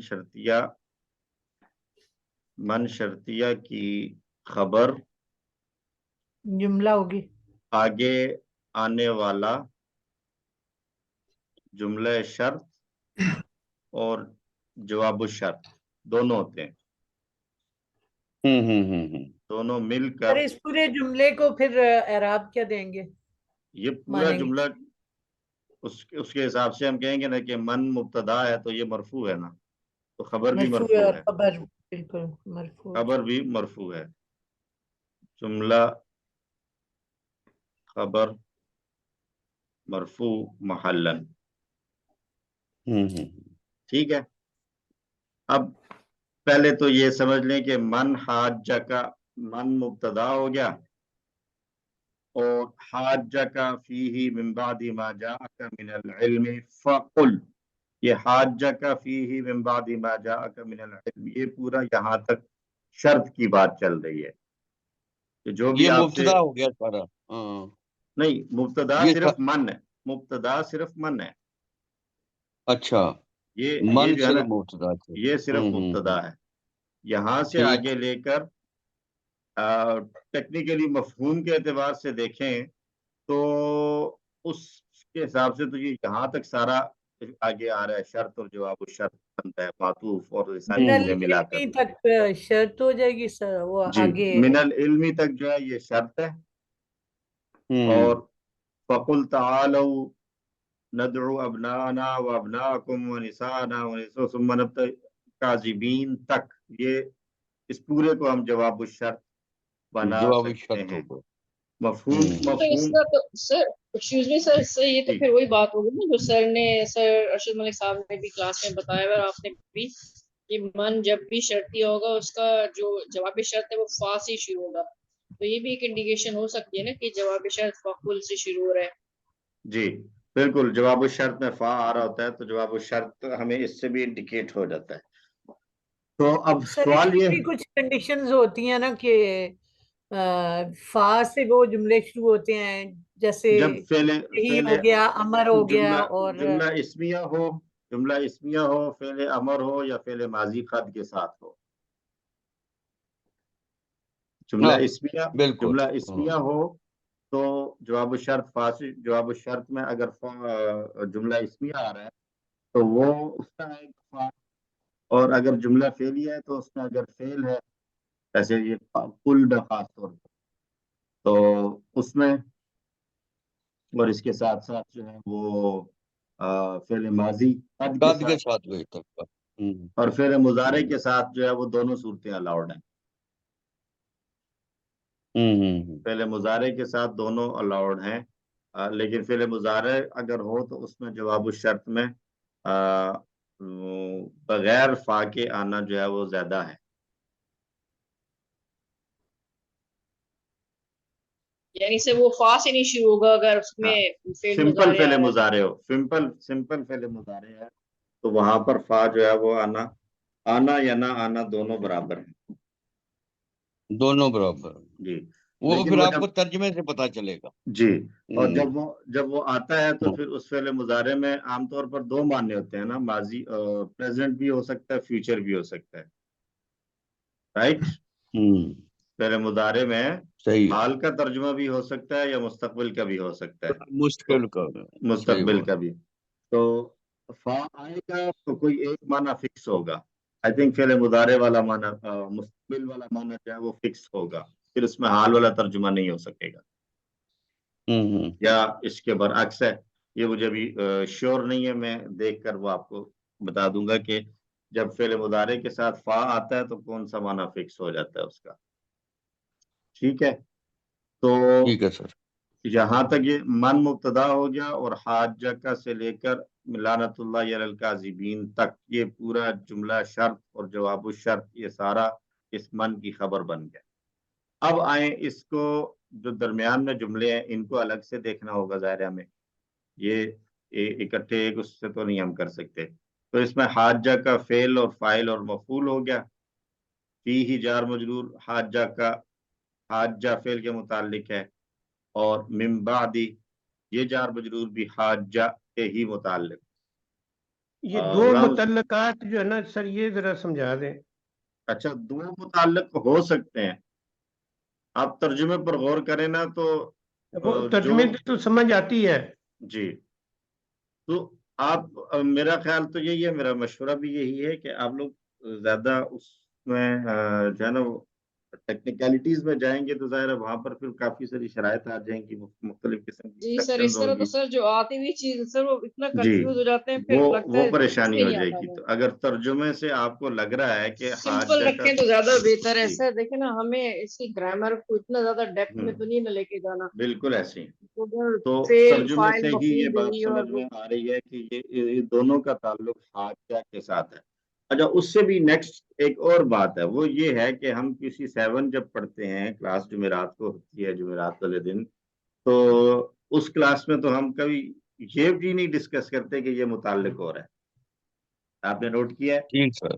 شرطیہ کی خبر جملہ ہوگی، آگے آنے والا جملہ شرط اور جواب الشرط دونوں ہوتے ہیں، دونوں مل سر کر اس پورے جملے کو پھر اعراب کیا دیں گے، یہ پورا مانیں گے؟ جملہ اس کے حساب سے ہم کہیں گے نا کہ من مبتدا ہے تو یہ مرفوع ہے نا، تو خبر بھی مرفوع مرفوع اور ہے، خبر بالکل مرفوع، خبر بھی مرفوع ہے، جملہ خبر مرفوع محلن، ٹھیک ہے۔ اب پہلے تو یہ سمجھ لیں کہ من حاجہ کا من مبتدا ہو گیا، اور حاجہ کا فیہ من بعد ما جاءک من العلم فقل، یہ حاجہ کا فیہ من بعد ما جاءک من العلم، یہ پورا یہاں تک شرط کی بات چل رہی ہے کہ جو بھی یہ آپ سے مبتدا ہو گیا سارا، ہاں نہیں، مبتدا یہ صرف من ہے، مبتدا صرف من ہے، اچھا، یہ من جو ہے نا صرف مبتدا تھے، یہ صرف مبتدا ہے، یہاں سے ٹھیک، آگے لے کر ٹیکنیکلی مفہوم کے اعتبار سے دیکھیں تو اس کے حساب سے تو یہ یہاں تک سارا آگے آ رہا ہے، شرط اور جواب الشرط بنتا ہے، معطوف اور یہ ساری من چیزیں ملا کر، العلمی تک شرط ہو جائے گی سر، وہ جی آگے من العلمی تک جو ہے یہ شرط ہے، اور فَقُلْ تَعَالَوْا نَدْعُ أَبْنَاءَنَا وَأَبْنَاءَكُمْ وَنِسَاءَنَا وَنِسَاءَ ثُمَّ نَبْتَهِلْ كَاذِبِينَ تک، یہ اس پورے کو ہم جواب الشرط بنا جواب سکتے شرط ہیں، ہوگا، تو اس کا تو سر ایکسکیوز می سر، اس سے یہ تو پھر وہی بات ہوگی نا جو سر ارشد ملک صاحب نے بھی کلاس میں بتایا ہوا، اور آپ نے بھی، کہ من جب بھی شرطی ہوگا اس کا جو جواب شرط ہے وہ فا سے شروع ہوگا، تو یہ بھی ایک انڈیکیشن ہو سکتی ہے نا کہ جواب شرط فقل سے شروع ہو رہا ہے۔ جی بالکل، جواب الشرط میں فا آ رہا ہوتا ہے تو جواب الشرط ہمیں اس سے بھی انڈیکیٹ ہو جاتا ہے۔ تو اب سر اس سوال میں یہ بھی کچھ کنڈیشنز ہوتی ہیں نا کہ فا سے وہ جملے شروع ہوتے ہیں، جیسے جب یہی ہو گیا، امر ہو گیا، اور جملہ اسمیہ ہو، فعل امر ہو یا فعل ماضی خط کے ساتھ ہو، ہاں بالکل، جملہ اسمیہ ہو تو جواب الشرط فاصل، جواب الشرط میں اگر جملہ اسمیہ آ رہا ہے تو وہ اس کا ایک فا، اور اگر جملہ فعلیہ ہے تو اس میں اگر فعل ہے، جیسے یہ کل میں خاص طور پر، تو اس میں، اور اس کے ساتھ ساتھ جو ہے وہ فعل ماضی قد کے قد کے ساتھ، ساتھ گئے تک کا، اور فعل مضارع کے ساتھ جو ہے وہ دونوں صورتیں الاؤڈ ہیں، فعل مضارع کے ساتھ دونوں الاؤڈ ہیں، لیکن فعل مضارع اگر ہو تو اس میں جواب الشرط میں بغیر فا کے آنا جو ہے وہ زیادہ ہے، یعنی سے وہ فا سے نہیں شروع ہوگا اگر اس میں فعل سمپل مضارع آ فعل رہا ہے، مضارع ہو، سمپل فعل مضارع ہے تو وہاں پر فا جو ہے وہ آنا یا نہ آنا دونوں برابر ہیں، دونوں برابر، جی، وہ لیکن پھر وہ آپ جب کو ترجمے سے پتا چلے گا، جی، اور جب وہ آتا ہے تو پھر اس فعل مضارع میں عام طور پر دو معنی ہوتے ہیں نا، ماضی پریزنٹ بھی ہو سکتا ہے، فیوچر بھی ہو سکتا ہے، رائٹ، فعل مضارع میں صحیح ہے، حال کا ترجمہ بھی ہو سکتا ہے یا مستقبل کا بھی ہو سکتا ہے، مستقل کا صحیح مستقبل بات. کا بھی. تو فا آئے گا تو کوئی ایک معنی فکس ہوگا. آئی تھنک فعل مضارع والا معنی مستقبل والا معنی جو ہے وہ فکس ہوگا، پھر اس میں حال والا ترجمہ نہیں ہو سکے گا، یا اس کے برعکس ہے. یہ مجھے بھی شیور نہیں ہے، میں دیکھ کر وہ آپ کو بتا دوں گا کہ جب فعل مضارع کے ساتھ فا آتا ہے تو کون سا معنی فکس ہو جاتا ہے اس کا. ٹھیک ہے، تو ٹھیک ہے سر. یہاں تک یہ من مبتدا ہو گیا، اور حاجہ کا سے لے کر لعنت اللہ علی الکاذبین تک یہ پورا جملہ شرط اور جواب الشرط یہ سارا اس من کی خبر بن گیا. اب آئیں اس کو جو درمیان میں جملے ہیں ان کو الگ سے دیکھنا ہوگا. ظاہر ہمیں یہ اکٹھے ایک اس سے تو نہیں ہم کر سکتے. تو اس میں حاجہ کا فعل اور فاعل اور مفعول ہو گیا. فی ہی جار مجرور، حاجہ کا حاجہ فعل کے متعلق ہے، اور من بعدی یہ جار مجرور بھی حاجہ کے ہی متعلق. یہ دو متعلقات جو ہے نا سر یہ ذرا سمجھا دیں. اچھا، دو متعلق ہو سکتے ہیں. آپ ترجمے پر غور کریں نا تو وہ ترجمے سے تو سمجھ آتی ہے. جی، تو آپ میرا خیال تو یہی ہے، میرا مشورہ بھی یہی ہے کہ آپ لوگ زیادہ اس میں جو ہے نا ٹیکنیکلٹیز میں جائیں گے تو ظاہر ہے وہاں پر پھر کافی ساری شرائط آ جائیں گی، مختلف قسم کی جی سر، exceptions اس طرح ہوں تو گی. سر جو آتی ہوئی چیز سر وہ اتنا جی، کنفیوز ہو جاتے ہیں، پھر لگتا وہ ہے پریشانی ہو نہیں جائے آتا گی. ہے. تو اگر ترجمے سے آپ کو لگ رہا ہے کہ سمپل حاجہ کا رکھیں تو زیادہ بہتر ہے جی، سر. دیکھیں نا ہمیں اس کی گرامر کو اتنا زیادہ ڈیپتھ میں تو نہیں نہ لے کے جانا. بالکل ایسے ہی. ادھر تو فعل ترجمے فاعل سے ہی یہ مفعول بات بھی سمجھ اور میں آ رہی ہے کہ یہ دونوں کا تعلق حاجہ کے ساتھ ہے. اچھا، اس سے بھی نیکسٹ ایک اور بات ہے، وہ یہ ہے کہ ہم کسی 7 جب پڑھتے ہیں، کلاس جمعرات کو ہوتی ہے جمعرات والے دن، تو اس کلاس میں تو ہم کبھی یہ بھی نہیں ڈسکس کرتے کہ یہ متعلق ہو رہا ہے. آپ نے نوٹ کیا ہے؟ ٹھیک سر،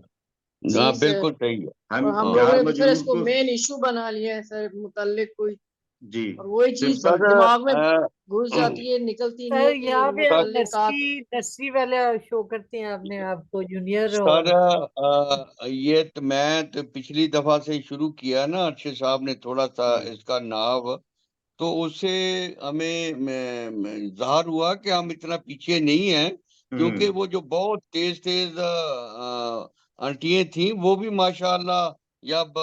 جی ہاں سر. بالکل صحیح ہے. اور ہم ہاں. لوگوں جار نے تو پھر اس مجرور کو مین ایشو بنا لیا ہے سر، متعلق کوئی، جی اور وہی چیز سمپل دماغ میں گھس جاتی ہے، نکلتی نہیں سر ہے کہ یہاں پہ آپ متعلقات. نرسری والا شو کرتے ہیں آپ نے آپ کو جونیئر اور سر یہ تو میں تو پچھلی دفعہ سے شروع کیا نا، ارشد صاحب نے تھوڑا سا اس کا ناو، تو اس سے ہمیں ظاہر ہوا کہ ہم اتنا پیچھے نہیں ہیں، کیونکہ وہ جو بہت تیز تیز آنٹیاں تھیں وہ بھی ماشاءاللہ جب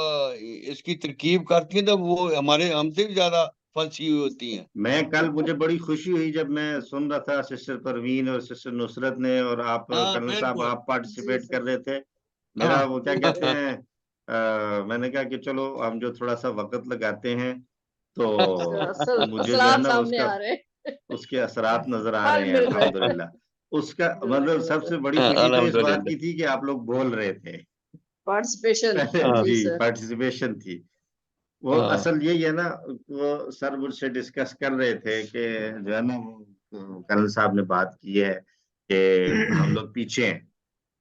اس کی ترکیب کرتی ہیں تو وہ ہم سے بھی زیادہ پھنسی ہوئی ہوتی ہیں. میں کل مجھے بڑی خوشی ہوئی جب میں سن رہا تھا سسٹر پروین اور سسٹر نصرت نے، اور آپ ہاں کرنل صاحب بالکل. آپ پارٹیسپیٹ جی کر سر. رہے تھے. میرا وہ کیا کہتے ہیں میں نے کہا کہ چلو ہم جو تھوڑا سا وقت لگاتے ہیں تو مجھے جو ہے اثرات نا سامنے آ رہے ہیں. اس کے اثرات نظر آ پھل رہے ہیں مل رہے ہیں. الحمدللہ. اس کا مطلب سب سے بڑی خوشی تو اس بات کی تھی کہ آپ لوگ بول رہے تھے. پارٹیسپیشن. جی، سر. پارٹیسپیشن تھی. وہ اصل یہی ہے نا، وہ سر مجھ سے ڈسکس کر رہے تھے کہ جو ہے نا وہ کرنل صاحب نے بات کی ہے کہ ہم لوگ پیچھے ہیں،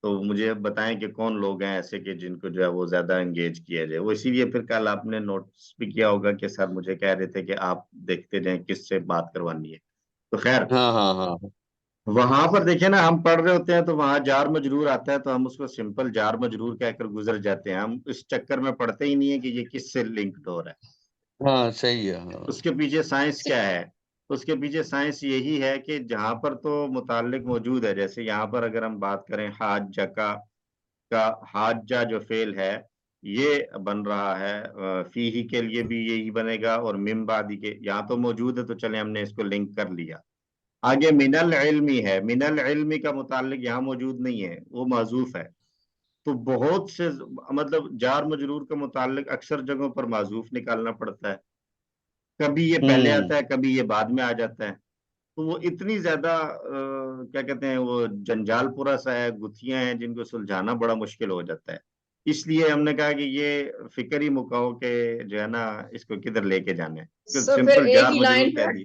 تو مجھے بتائیں کہ کون لوگ ہیں ایسے کہ جن کو جو ہے وہ زیادہ انگیج کیا جائے. وہ اسی لیے پھر کل آپ نے نوٹس بھی کیا ہوگا کہ سر مجھے کہہ رہے تھے کہ آپ دیکھتے جائیں کس سے بات کروانی ہے. تو خیر ہاں وہاں پر دیکھیں نا، ہم پڑھ رہے ہوتے ہیں تو وہاں جار مجرور آتا ہے تو ہم اس کو سمپل جار مجرور کہہ کر گزر جاتے ہیں. ہم اس چکر میں پڑھتے ہی نہیں ہے کہ یہ کس سے لنکڈ ہو رہا ہے. ہاں صحیح ہے. اس کے پیچھے سائنس کیا ہے؟ اس کے پیچھے سائنس یہی ہے کہ جہاں پر تو متعلق موجود ہے، جیسے یہاں پر اگر ہم بات کریں حاجہ کا حاجہ جو فعل ہے یہ بن رہا ہے، فی ہی کے لیے بھی یہی بنے گا، اور من بعدی کے یہاں تو موجود ہے تو چلیں ہم نے اس کو لنک کر لیا. آگے من العلمی ہے، من العلمی کا متعلق یہاں موجود نہیں ہے، وہ معذوف ہے. تو بہت سے مطلب جار مجرور کا متعلق اکثر جگہوں پر معذوف نکالنا پڑتا ہے. کبھی یہ پہلے آتا ہے، کبھی یہ بعد میں آ جاتا ہے. تو وہ اتنی زیادہ کیا کہتے ہیں وہ جنجال پورا سا ہے، گتھیاں ہیں جن کو سلجھانا بڑا مشکل ہو جاتا ہے. اس لیے ہم نے کہا کہ یہ فکر ہی مکاؤ کہ جو ہے نا اس کو کدھر لے کے جانا ہے. سر پھر سمپل ایک جار ہی مجرور لائن پہ کہہ دی.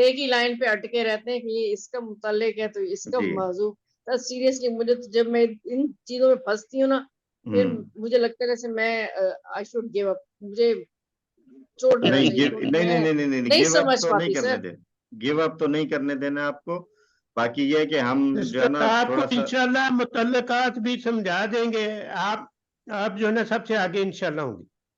ایک ہی لائن پہ اٹکے رہتے ہیں کہ یہ اس کا متعلق ہے تو اس کا جی موضوع. سیریسلی مجھے جب میں ان چیزوں میں پھنستی ہوں نا، پھر مجھے لگتا ہے جیسے میں آئی شوڈ گیو اپ، مجھے چھوڑ دینا چاہیے، کیونکہ میں نہیں نہیں گیو اپ سمجھ تو نہیں پاتی کرنے سر. دینا، گیو اپ تو نہیں کرنے دینا آپ کو. باقی یہ کہ ہم جو ہے نا آپ کو تھوڑا سا انشاءاللہ متعلقات بھی سمجھا دیں گے. آپ جو ہے نا سب سے آگے انشاءاللہ ہوں گے.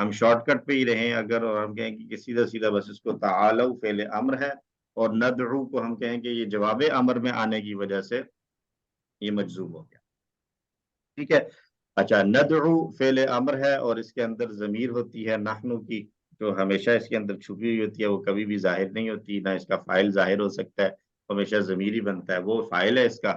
ہم شارٹ کٹ پہ ہی رہیں اگر، اور ہم کہیں کہ سیدھا سیدھا بس اس کو تعالو فعل امر ہے، اور ندعو کو ہم کہیں کہ یہ جواب امر میں آنے کی وجہ سے یہ مجزوم ہو گیا، ٹھیک ہے۔ اچھا، ندعو فعل امر ہے اور اس کے اندر ضمیر ہوتی ہے نحنو کی، جو ہمیشہ اس کے اندر چھپی ہوئی ہوتی ہے، وہ کبھی بھی ظاہر نہیں ہوتی، نہ اس کا فاعل ظاہر ہو سکتا ہے، ہمیشہ ضمیر ہی بنتا ہے، وہ فاعل ہے اس کا۔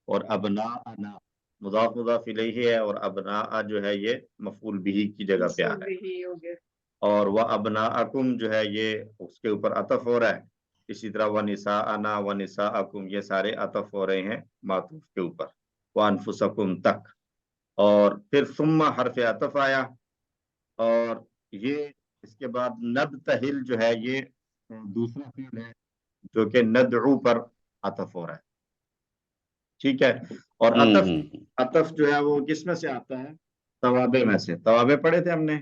اور ابناءنا مضاف مضاف الیہ ہے، اور ابناء جو ہے یہ مفعول بھی کی جگہ پہ آ رہا ہے، بھی ہو گیا۔ اور وَأَبْنَاءَكُمْ جو ہے یہ اس کے اوپر عطف ہو رہا ہے، اسی طرح وَنِسَاءَنَا وَنِسَاءَكُمْ یہ سارے عطف ہو رہے ہیں معطوف کے اوپر، وَأَنفُسَكُمْ تک، اور پھر ثم حرف عطف آیا، اور یہ اس کے بعد نبتہل جو ہے یہ دوسرا فعل ہے جو کہ ندعو پر عطف ہو رہا ہے، ٹھیک ہے۔ اور عطف جو ہے وہ کس میں سے آتا ہے؟ توابع میں سے۔ توابع پڑھے تھے ہم نے؟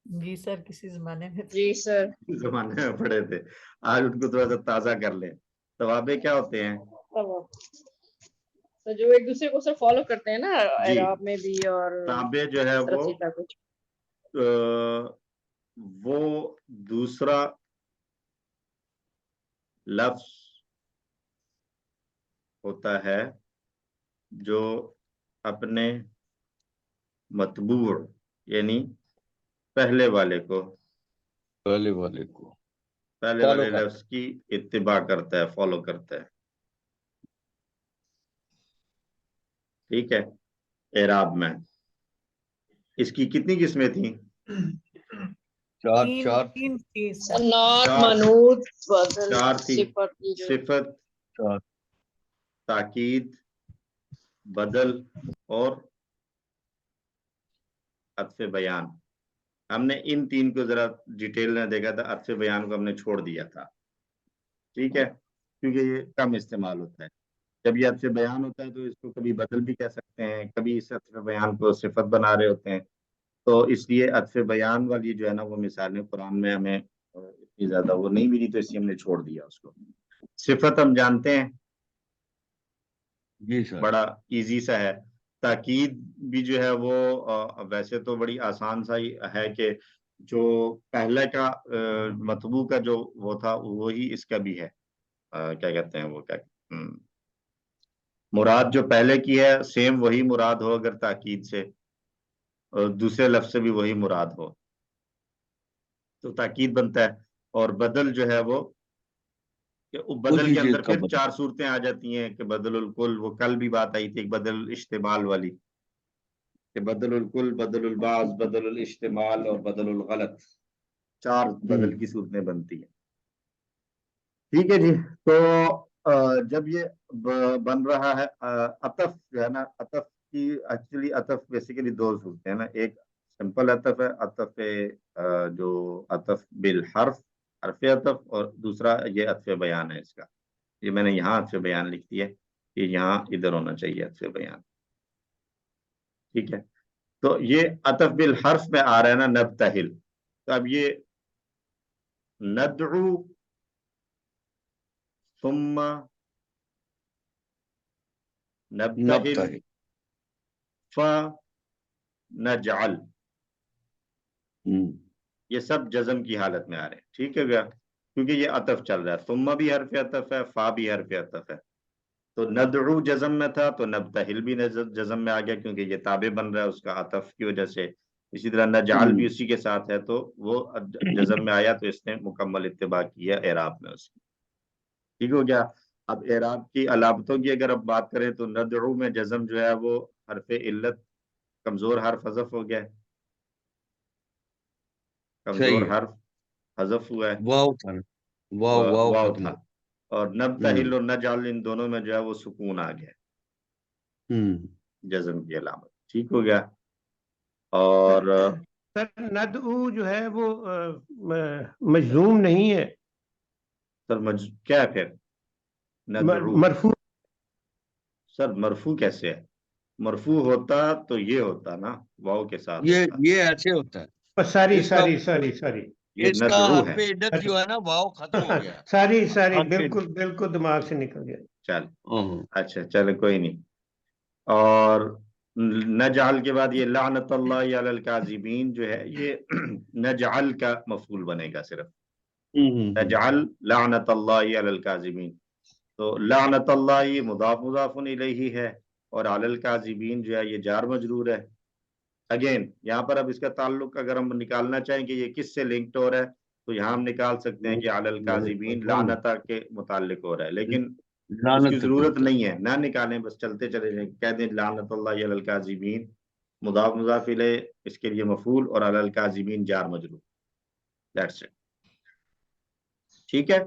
جی سر، کسی زمانے میں جی سر، زمانے میں پڑھے تھے، آج ان کو تھوڑا سا تازہ کر لیں۔ توابع کیا ہوتے ہیں؟ تو جو ایک دوسرے کو سر فالو کرتے ہیں نا جی، اعراب میں بھی، اور تابع جو ہے وہ دوسرا لفظ ہوتا ہے جو اپنے متبوع یعنی پہلے والے لفظ کی اتباع کرتا ہے، فالو کرتا ہے، ٹھیک ہے۔ اعراب میں اس کی کتنی قسمیں تھیں؟ تین سر۔ نعت، منعوت، بدل، چار تھی، صفت، صفت، تاکید، بدل اور عطف بیان۔ ہم نے ان تین کو ذرا ڈیٹیل میں دیکھا تھا، عطف بیان کو ہم نے چھوڑ دیا تھا، ٹھیک ہے، کیونکہ یہ کم استعمال ہوتا ہے۔ جب یہ عطف بیان ہوتا ہے تو اس کو کبھی بدل بھی کہہ سکتے ہیں، کبھی اس عطف بیان کو صفت بنا رہے ہوتے ہیں، تو اس لیے عطف بیان والی جو ہے نا وہ مثالیں قرآن میں ہمیں اتنی زیادہ وہ نہیں ملی، تو اس لیے ہم نے چھوڑ دیا اس کو۔ صفت ہم جانتے ہیں، بڑا ایزی سا ہے۔ تاکید بھی جو ہے وہ ویسے تو بڑی آسان سا ہی ہے کہ جو پہلے کا مطبوع کا جو وہ تھا وہی اس کا بھی ہے، کیا کہتے ہیں وہ، کیا مراد جو پہلے کی ہے سیم وہی مراد ہو، اگر تاکید سے اور دوسرے لفظ سے بھی وہی مراد ہو تو تاکید بنتا ہے۔ اور بدل جو ہے وہ کہ بدل کے اندر پھر چار صورتیں آ جاتی ہیں کہ بدل الکل، وہ کل بھی بات آئی تھی ایک بدل الاشتمال والی، کہ بدل الکل، بدل البعض، بدل الاشتمال اور بدل الغلط، چار بدل کی صورتیں بنتی ہیں، ٹھیک ہے جی۔ تو جب یہ بن رہا ہے عطف جو ہے نا، عطف کی ایکچولی عطف بیسیکلی دو صورتیں ہیں نا، ایک سمپل عطف ہے، عطف جو عطف بالحرف، حرف عطف، اور دوسرا یہ عطف بیان ہے اس کا۔ یہ میں نے یہاں عطف بیان لکھ دی ہے، یہ یہاں ادھر ہونا چاہیے عطف بیان، ٹھیک ہے۔ تو یہ عطف بالحرف میں آ رہا ہے نا نبتہل، تو اب یہ ندعو ثم نبتہل فنجعل، یہ سب جزم کی حالت میں آ رہے ہیں، ٹھیک ہے گیا، کیونکہ یہ عطف چل رہا ہے، ثم بھی حرف عطف ہے، فا بھی حرف عطف ہے، تو ندعو جزم میں تھا تو نبتہل بھی جزم میں آ گیا کیونکہ یہ تابع بن رہا ہے اس کا عطف کی وجہ سے، اسی طرح نجعل بھی اسی کے ساتھ ہے تو وہ جزم میں آیا، تو اس نے مکمل اتباع کی ہے اعراب میں اس کی، ٹھیک ہو گیا۔ اب اعراب کی علامتوں کی اگر اب بات کریں تو ندعو میں جزم جو ہے وہ حرف علت کمزور حرف حذف ہو گیا ہے، کمزور حرف حذف ہوا ہے، واو تھا، اور نبتہل اور نجعل ان دونوں میں جو ہے وہ سکون آ گیا جزم کی علامت، ٹھیک ہو گیا۔ اور سر ندعو جو ہے وہ مجزوم نہیں ہے سر کیا ہے پھر ندعو؟ مرفوع سر مرفوع کیسے ہے؟ مرفوع ہوتا تو یہ ہوتا نا واو کے ساتھ، یہ ایسے ہوتا ہے، ساری یہ اس کا ندعو حرف ہے، عدت جو ہے نا واو ختم ہو گیا، ساری بالکل دماغ سے نکل گیا۔ چل اچھا چلے کوئی نہیں۔ اور نجعل کے بعد یہ لعنت اللہ علی الکاذبین جو ہے یہ نجعل کا مفعول بنے گا صرف، نجعل لعنت اللہ علی الکاذبین. تو لعنت اللہ مضاف مضاف الیہ ہے اور علی الکاذبین جو ہے یہ جار مجرور ہے. اگین یہاں پر اب اس کا تعلق اگر ہم نکالنا چاہیں کہ یہ کس سے لنکڈ ہو رہا ہے تو یہاں ہم نکال سکتے ہیں کہ علی الکاذبین لعنتا کے متعلق ہو رہا ہے، لیکن اس کی ضرورت نہیں ہے، نہ نکالیں، بس چلتے چلے جائیں، کہہ دیں لعنت اللہ علی الکاذبین مضاف مضاف الیہ اس کے لیے مفعول اور علی الکاذبین جار مجرور. That's it. ٹھیک ہے،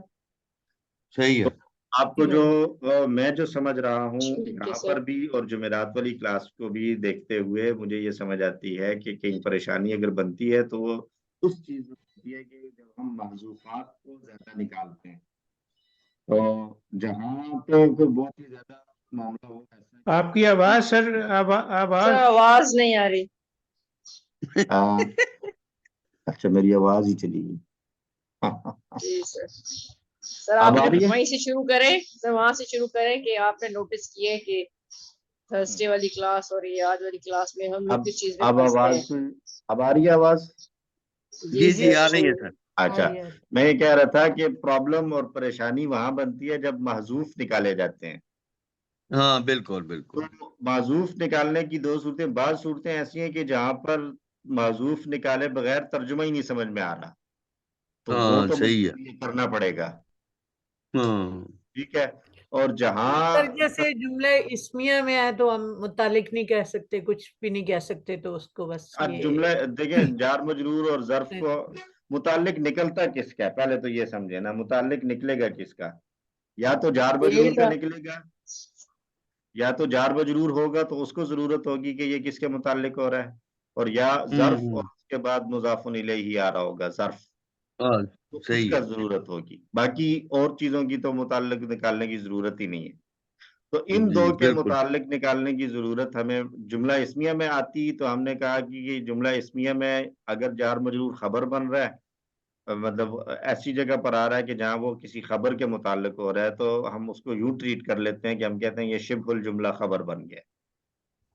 صحیح ہے. آپ کو جو میں جو سمجھ رہا ہوں یہاں پر بھی اور جمعرات والی کلاس کو بھی دیکھتے ہوئے مجھے یہ سمجھ آتی ہے کہ کہیں پریشانی اگر بنتی ہے تو وہ اس چیز میں ہوتی ہے کہ جب ہم محذوفات کو زیادہ نکالتے ہیں تو جہاں پہ بہت ہی زیادہ معاملہ ہو ایسا. آپ کی آواز سر آواز نہیں آ رہی. اچھا میری آواز ہی چلی گئی. جی سر آپ وہیں سے شروع کریں، سر وہاں سے شروع کریں کہ آپ نے نوٹس کیے کہ تھرسڈے والی کلاس اور یہ آج والی کلاس میں ہم لوگ کس چیز میں پھنستے ہیں. اب آ رہی ہے آواز؟ جی آ رہی ہے سر. اچھا میں یہ کہہ رہا تھا کہ پرابلم اور پریشانی وہاں بنتی ہے جب محذوف نکالے جاتے ہیں. ہاں بالکل بالکل. تو محذوف نکالنے کی دو صورتیں، بعض صورتیں ایسی ہیں کہ جہاں پر محذوف نکالے بغیر ترجمہ ہی نہیں سمجھ میں آ رہا تو وہ تو صحیح ہے، کرنا پڑے گا. ہاں ٹھیک ہے. اور جہاں سر جیسے جملے اسمیہ میں آئے تو ہم متعلق نہیں کہہ سکتے، کچھ بھی نہیں کہہ سکتے، تو اس کو بس جملہ دیکھیں جار مجرور اور ظرف کو متعلق نکلتا کس کا ہے پہلے تو یہ سمجھے نا. متعلق نکلے گا کس کا؟ یا تو جار مجرور کا نکلے گا، یا تو جار مجرور ہوگا تو اس کو ضرورت ہوگی کہ یہ کس کے متعلق ہو رہا ہے، اور یا ظرف اور اس کے بعد مضاف الیہ آ رہا ہوگا ظرف، تو اس کا ضرورت ہوگی. باقی اور چیزوں کی تو متعلق نکالنے کی ضرورت ہی نہیں ہے. تو ان دو کے متعلق نکالنے کی ضرورت ہمیں جملہ اسمیہ میں آتی. تو ہم نے کہا کہ یہ جملہ اسمیہ میں اگر جار مجرور خبر بن رہا ہے، مطلب ایسی جگہ پر آ رہا ہے کہ جہاں وہ کسی خبر کے متعلق ہو رہا ہے، تو ہم اس کو یوں ٹریٹ کر لیتے ہیں کہ ہم کہتے ہیں یہ شبہ الجملہ خبر بن گیا،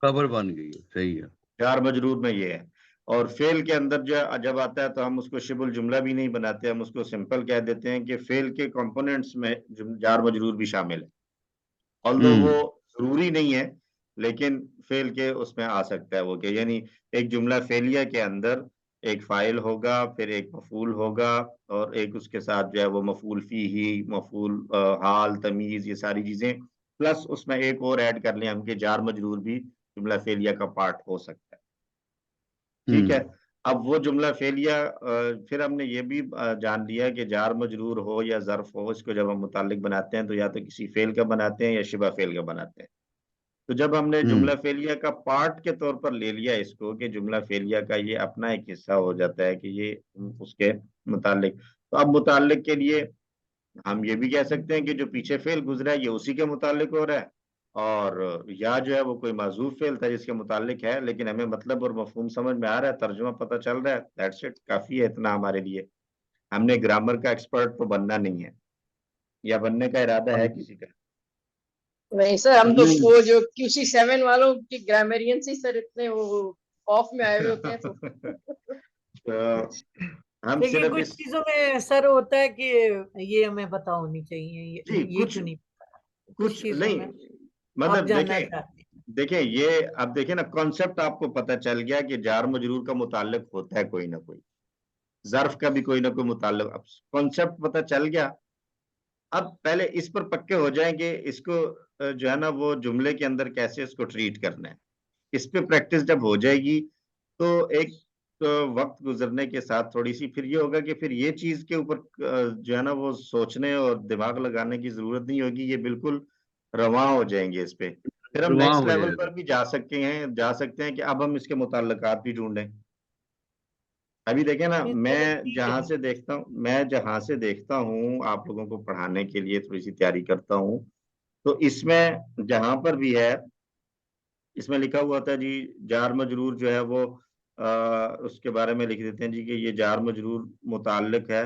خبر بن گئی ہے. صحیح ہے. جار مجرور میں یہ ہے. اور فعل کے اندر جب آتا ہے تو ہم اس کو شبہ الجملہ بھی نہیں بناتے، ہم اس کو سمپل کہہ دیتے ہیں کہ فعل کے کمپوننٹس میں جار مجرور بھی شامل ہے. although وہ ضروری نہیں ہے لیکن فعل کے اس میں آ سکتا ہے وہ، کہ یعنی ایک جملہ فعلیہ کے اندر ایک فاعل ہوگا، پھر ایک مفعول ہوگا، اور ایک اس کے ساتھ جو ہے وہ مفعول فیہ، مفعول حال، تمیز، یہ ساری چیزیں، پلس اس میں ایک اور ایڈ کر لیں ہم کہ جار مجرور بھی جملہ فعلیہ کا پارٹ ہو سکتا ہے. ٹھیک ہے. اب وہ جملہ فعلیہ پھر ہم نے یہ بھی جان لیا کہ جار مجرور ہو یا ظرف ہو، اس کو جب ہم متعلق بناتے ہیں تو یا تو کسی فعل کا بناتے ہیں یا شبہ فعل کا بناتے ہیں. تو جب ہم نے جملہ فعلیہ کا پارٹ کے طور پر لے لیا اس کو کہ جملہ فعلیہ کا یہ اپنا ایک حصہ ہو جاتا ہے کہ یہ اس کے متعلق، تو اب متعلق کے لیے ہم یہ بھی کہہ سکتے ہیں کہ جو پیچھے فعل گزرا ہے یہ اسی کے متعلق ہو رہا ہے، اور یا جو ہے وہ کوئی معذوف فعل تھا جس کے متعلق ہے، لیکن ہمیں مطلب اور مفہوم سمجھ میں آ رہا ہے، ترجمہ پتہ چل رہا ہے. دیٹس اٹ، کافی ہے اتنا ہمارے لیے. ہم نے گرامر کا ایکسپرٹ تو بننا نہیں ہے، یا بننے کا ارادہ ہے کسی کا؟ نہیں سر، ہم تو وہ جو QC7 والوں کی گرامرین سے سر اتنے وہ آف میں آئے ہوئے ہوتے ہیں. تو ہم لیکن کچھ چیزوں میں سر ہوتا ہے کہ یہ ہمیں پتہ ہونی چاہیے، یہ کیوں نہیں پتہ، کچھ نہیں، مطلب دیکھیں یہ اب دیکھیں نا کانسیپٹ آپ کو پتہ چل گیا کہ جار مجرور کا متعلق ہوتا ہے کوئی نہ کوئی، ظرف کا بھی کوئی نہ کوئی متعلق، اب کانسیپٹ پتہ چل گیا. اب پہلے اس پر پکے ہو جائیں کہ اس کو جو ہے نا وہ جملے کے اندر کیسے اس کو ٹریٹ کرنا ہے. اس پہ پریکٹس جب ہو جائے گی تو ایک وقت گزرنے کے ساتھ تھوڑی سی پھر یہ ہوگا کہ پھر یہ چیز کے اوپر جو ہے نا وہ سوچنے اور دماغ لگانے کی ضرورت نہیں ہوگی، یہ بالکل رواں ہو جائیں گے اس پہ. پھر ہم نیکسٹ لیول پر بھی جا سکتے ہیں کہ اب ہم اس کے متعلقات بھی ڈھونڈیں. ابھی دیکھیں نا میں جہاں سے دیکھتا ہوں آپ لوگوں کو پڑھانے کے لیے تھوڑی سی تیاری کرتا ہوں، تو اس میں جہاں پر بھی ہے اس میں لکھا ہوا تھا جی جار مجرور جو ہے وہ اس کے بارے میں لکھ دیتے ہیں جی کہ یہ جار مجرور متعلق ہے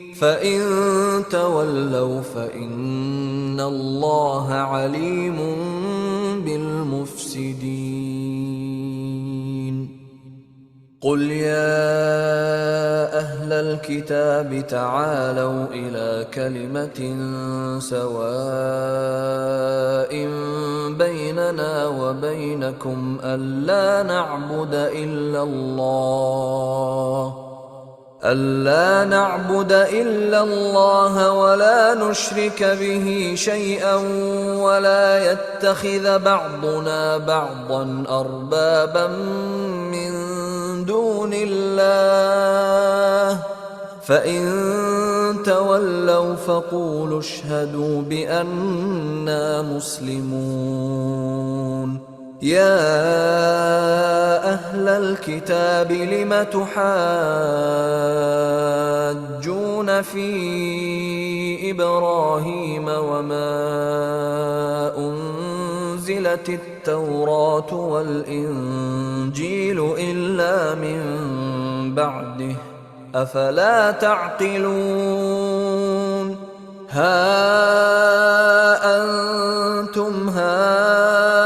فإن تولوا فإن الله عليم بالمفسدين. قل يا أهل الكتاب تعالوا إلى كلمة سواء بيننا وبينكم ألا نعبد إلا الله ولا نشرك به شيئا ولا يتخذ بعضنا بعضا أربابا من دون الله فإن تولوا فقولوا اشهدوا بأننا مسلمون. يا أهل الكتاب لم تحاجون في إبراهيم وما أنزلت التوراة والإنجيل إلا من بعده أفلا تعقلون. ها أنتم هؤلاء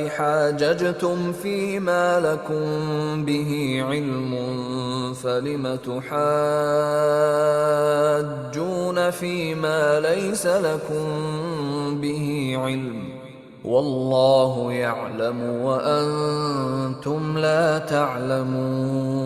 حاججتم فيما لكم به علم فلم تحاجون فيما ليس لكم به علم والله يعلم وأنتم لا تعلمون.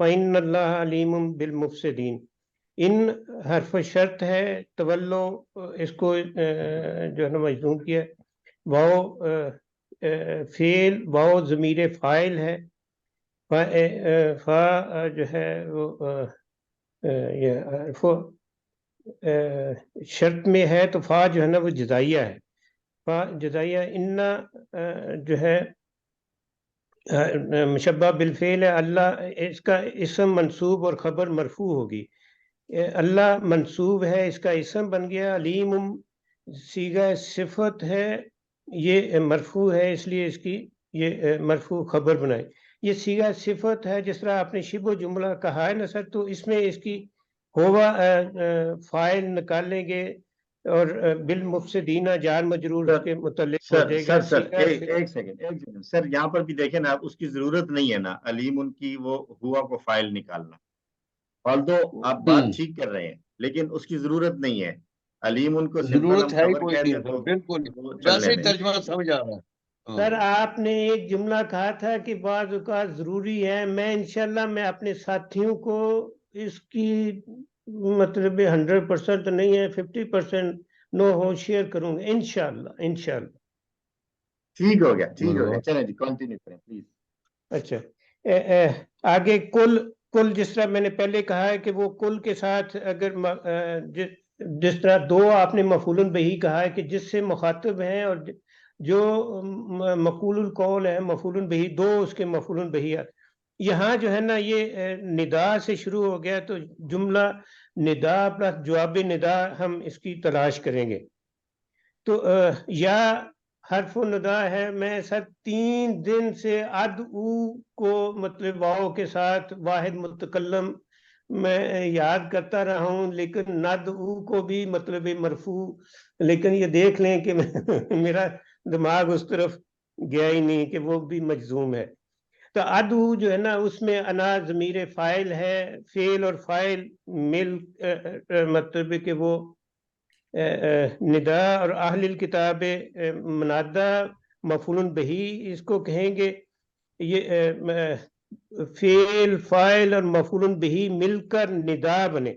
فإن اللہ علیم بالمفسدین. ان حرف شرط ہے، تولو اس کو جو ہے نا مجزوم کیا. واو فعل، واو ضمیر فاعل ہے. فا جو ہے وہ یہ حرف شرط میں ہے، تو فا جو ہے نا وہ جزائیہ ہے. فا جزائیہ. ان جو ہے مشبہ بالفعل ہے. اللہ اس کا اسم منصوب اور خبر مرفوع ہوگی. اللہ منصوب ہے، اس کا اسم بن گیا. علیم صیغہ صفت ہے، یہ مرفوع ہے، اس لیے اس کی یہ مرفوع خبر بنائے. یہ صیغہ صفت ہے، جس طرح آپ نے شبہ جملہ کہا ہے نا سر، تو اس میں اس کی ہوا فاعل نکالیں گے اور بالمفسدین جار مجرور کے متعلق ہو جائے گا. سر ایک سیکنڈ سر، یہاں پر بھی دیکھیں نا، اس کی ضرورت نہیں ہے نا علیم ان کی وہ ہوا کو فائل نکالنا. although آپ بات ٹھیک کر رہے ہیں، لیکن اس کی ضرورت نہیں ہے. علیم ان کو ضرورت ہے کوئی نہیں، بالکل ویسے ہی ترجمہ سمجھ آ رہا ہے. سر آپ نے ایک جملہ کہا تھا کہ بعض اوقات ضروری ہے. میں انشاءاللہ میں اپنے ساتھیوں کو اس کی مطلب 100% نہیں ہے، 50% نو ہو شیئر کروں گا انشاءاللہ. ٹھیک ہو گیا چلیں جی کنٹینیو کریں پلیز. اچھا آگے کل جس طرح میں نے پہلے کہا ہے کہ وہ کل کے ساتھ اگر جس طرح دو آپ نے مفعول بہی کہا ہے کہ جس سے مخاطب ہیں، اور جو مقول القول ہے مفعول بہی، دو اس کے مفعول بہی. یہاں جو ہے نا یہ ندا سے شروع ہو گیا، تو جملہ ندا پلس جواب ندا ہم اس کی تلاش کریں گے. تو یا حرف ندا ہے. میں سر 3 دن سے ادعو کو مطلب واو کے ساتھ واحد متکلم میں یاد کرتا رہا ہوں، لیکن ندعو کو بھی مطلب مرفوع، لیکن یہ دیکھ لیں کہ میرا دماغ اس طرف گیا ہی نہیں کہ وہ بھی مجزوم ہے. تو ادعو جو ہے نا اس میں انا ضمیر فاعل ہے. فعل اور فاعل مل مطلب کہ وہ ندا، اور اہل الکتاب منادہ مفعول بہی اس کو کہیں گے. یہ فعل فاعل اور مفعول بہی مل کر ندا بنے.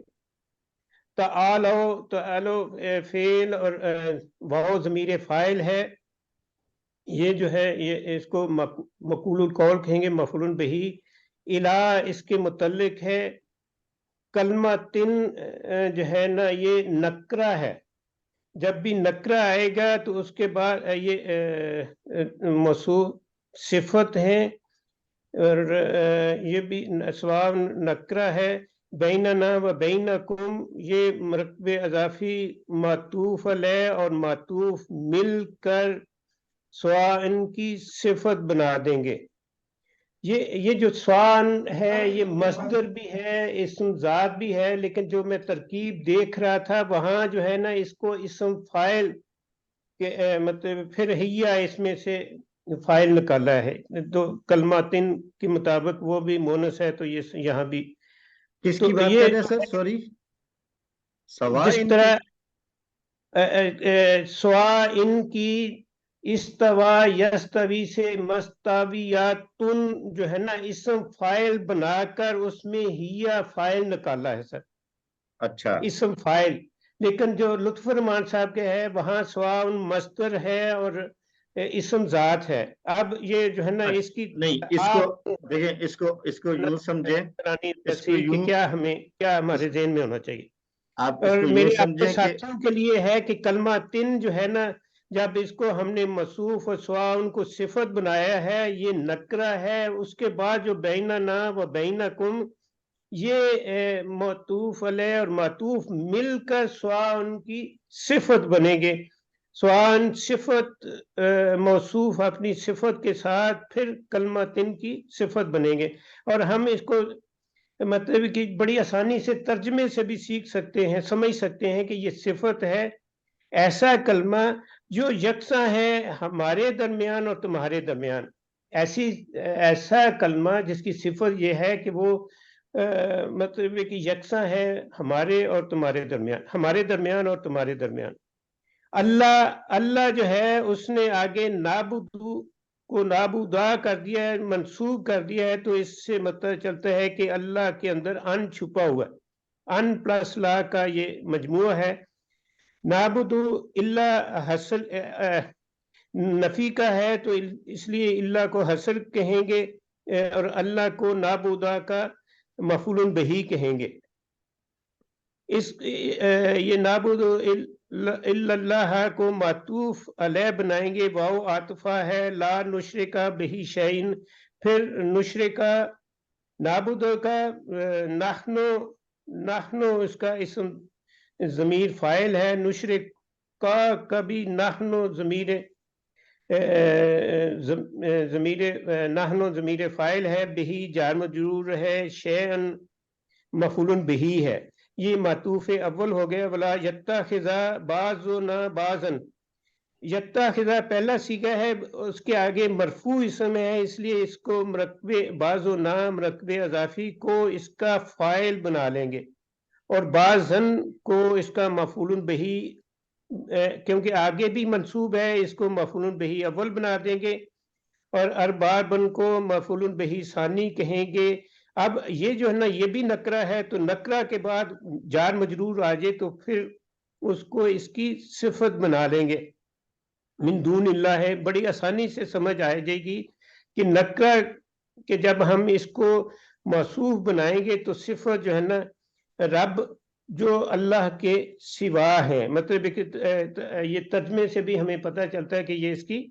تعالو فعل اور واو ضمیر فاعل ہے. یہ جو ہے یہ اس کو مقول القول کہیں گے، مفعول بہی. الہ اس کے متعلق ہے. کلمہ تن جو ہے نا یہ نکرہ ہے. جب بھی نکرہ آئے گا تو اس کے بعد یہ موصوف صفت ہیں، اور یہ بھی سواء نکرہ ہے. بیننا و بینکم یہ مرکب اضافی معطوف علیہ اور معطوف مل کر سواء کی صفت بنا دیں گے. یہ جو سوان ہے یہ مصدر بھی ہے، اسم ذات بھی ہے، لیکن جو میں ترکیب دیکھ رہا تھا وہاں جو ہے نا اس کو اسم فاعل کے مطلب پھر ہیا اس میں سے فاعل نکالا ہے. تو کلماتن کے مطابق وہ بھی مونس ہے، تو یہ یہاں بھی کس کی بات کر رہے ہیں سر؟ سوری، جس طرح سوا ان کی استوا یستوی سے مستویاتن جو ہے نا اسم فاعل بنا کر اس میں ہیا فاعل نکالا ہے سر. اچھا اسم فاعل، لیکن جو لطف الرحمان صاحب کے ہے وہاں سوا مصدر ہے اور اسم ذات ہے. اب یہ جو ہے نا اس کی نہیں، اس کو دیکھیں، اس کو یوں سمجھیں کہ کیا ہمارے ذہن میں ہونا چاہیے. آپ اور میرے سمجھیں کہ ساتھیوں کے لیے ہے کہ کلمہ تن جو ہے نا جب اس کو ہم نے موصوف اور سوا ان کو صفت بنایا ہے، یہ نکرہ ہے. اس کے بعد جو بیننا و بینکم یہ معطوف علیہ اور معطوف مل کر سوا ان کی صفت بنیں گے. سوان صفت موصوف اپنی صفت کے ساتھ پھر کلمہ تن کی صفت بنیں گے. اور ہم اس کو مطلب کہ بڑی آسانی سے ترجمے سے بھی سیکھ سکتے ہیں، سمجھ سکتے ہیں کہ یہ صفت ہے ایسا کلمہ جو یکساں ہے ہمارے درمیان اور تمہارے درمیان. ایسا کلمہ جس کی صفت یہ ہے کہ وہ مطلب کہ یکساں ہے ہمارے اور تمہارے درمیان، ہمارے درمیان اور تمہارے درمیان. اللہ جو ہے اس نے آگے نابدو کو نابودا کر دیا ہے, منسوب کر دیا ہے, تو اس سے مطلب چلتا ہے کہ اللہ کے اندر ان چھپا ہوا ہے. ان پلس لا کا یہ مجموعہ ہے. نابودو اللہ حسل نفی کا ہے تو اس لیے اللہ کو حسر کہیں گے, اور اللہ کو نابودا کا مفعول بہی کہیں گے. یہ نابودو اللہ کو معطوف علیہ بنائیں گے. واو عاطفہ ہے. لا نشرکا بہی شیئن, پھر نشرکا نابودو کا نحنو اس کا اسم ضمیر فاعل ہے. نشرکا کا بھی نحنو ضمیر فاعل ہے. بہی جار مجرور ہے. شیئن مفعول بہی ہے. یہ معطوف اول ہو گیا. ولا یتخذا بعضنا بعضا, یتخذا پہلا صیغہ ہے, اس کے آگے مرفوع اسم ہے, اس لیے اس کو مرکب بعض و نام مرکب اضافی کو اس کا فاعل بنا لیں گے, اور بعضن کو اس کا مفعول بہی, کیونکہ آگے بھی منصوب ہے, اس کو مفعول بہی اول بنا دیں گے, اور اربابن کو مفعول بہی ثانی کہیں گے. اب یہ جو ہے نا یہ بھی نکرہ ہے, تو نکرہ کے بعد جار مجرور آ جائے تو پھر اس کو اس کی صفت بنا لیں گے. من دون اللہ ہے, بڑی آسانی سے سمجھ آ جائے گی کہ نکرہ کہ جب ہم اس کو موصوف بنائیں گے تو صفت جو ہے نا رب جو اللہ کے سوا ہے, مطلب کہ یہ ترجمے سے بھی ہمیں پتہ چلتا ہے کہ یہ اس کی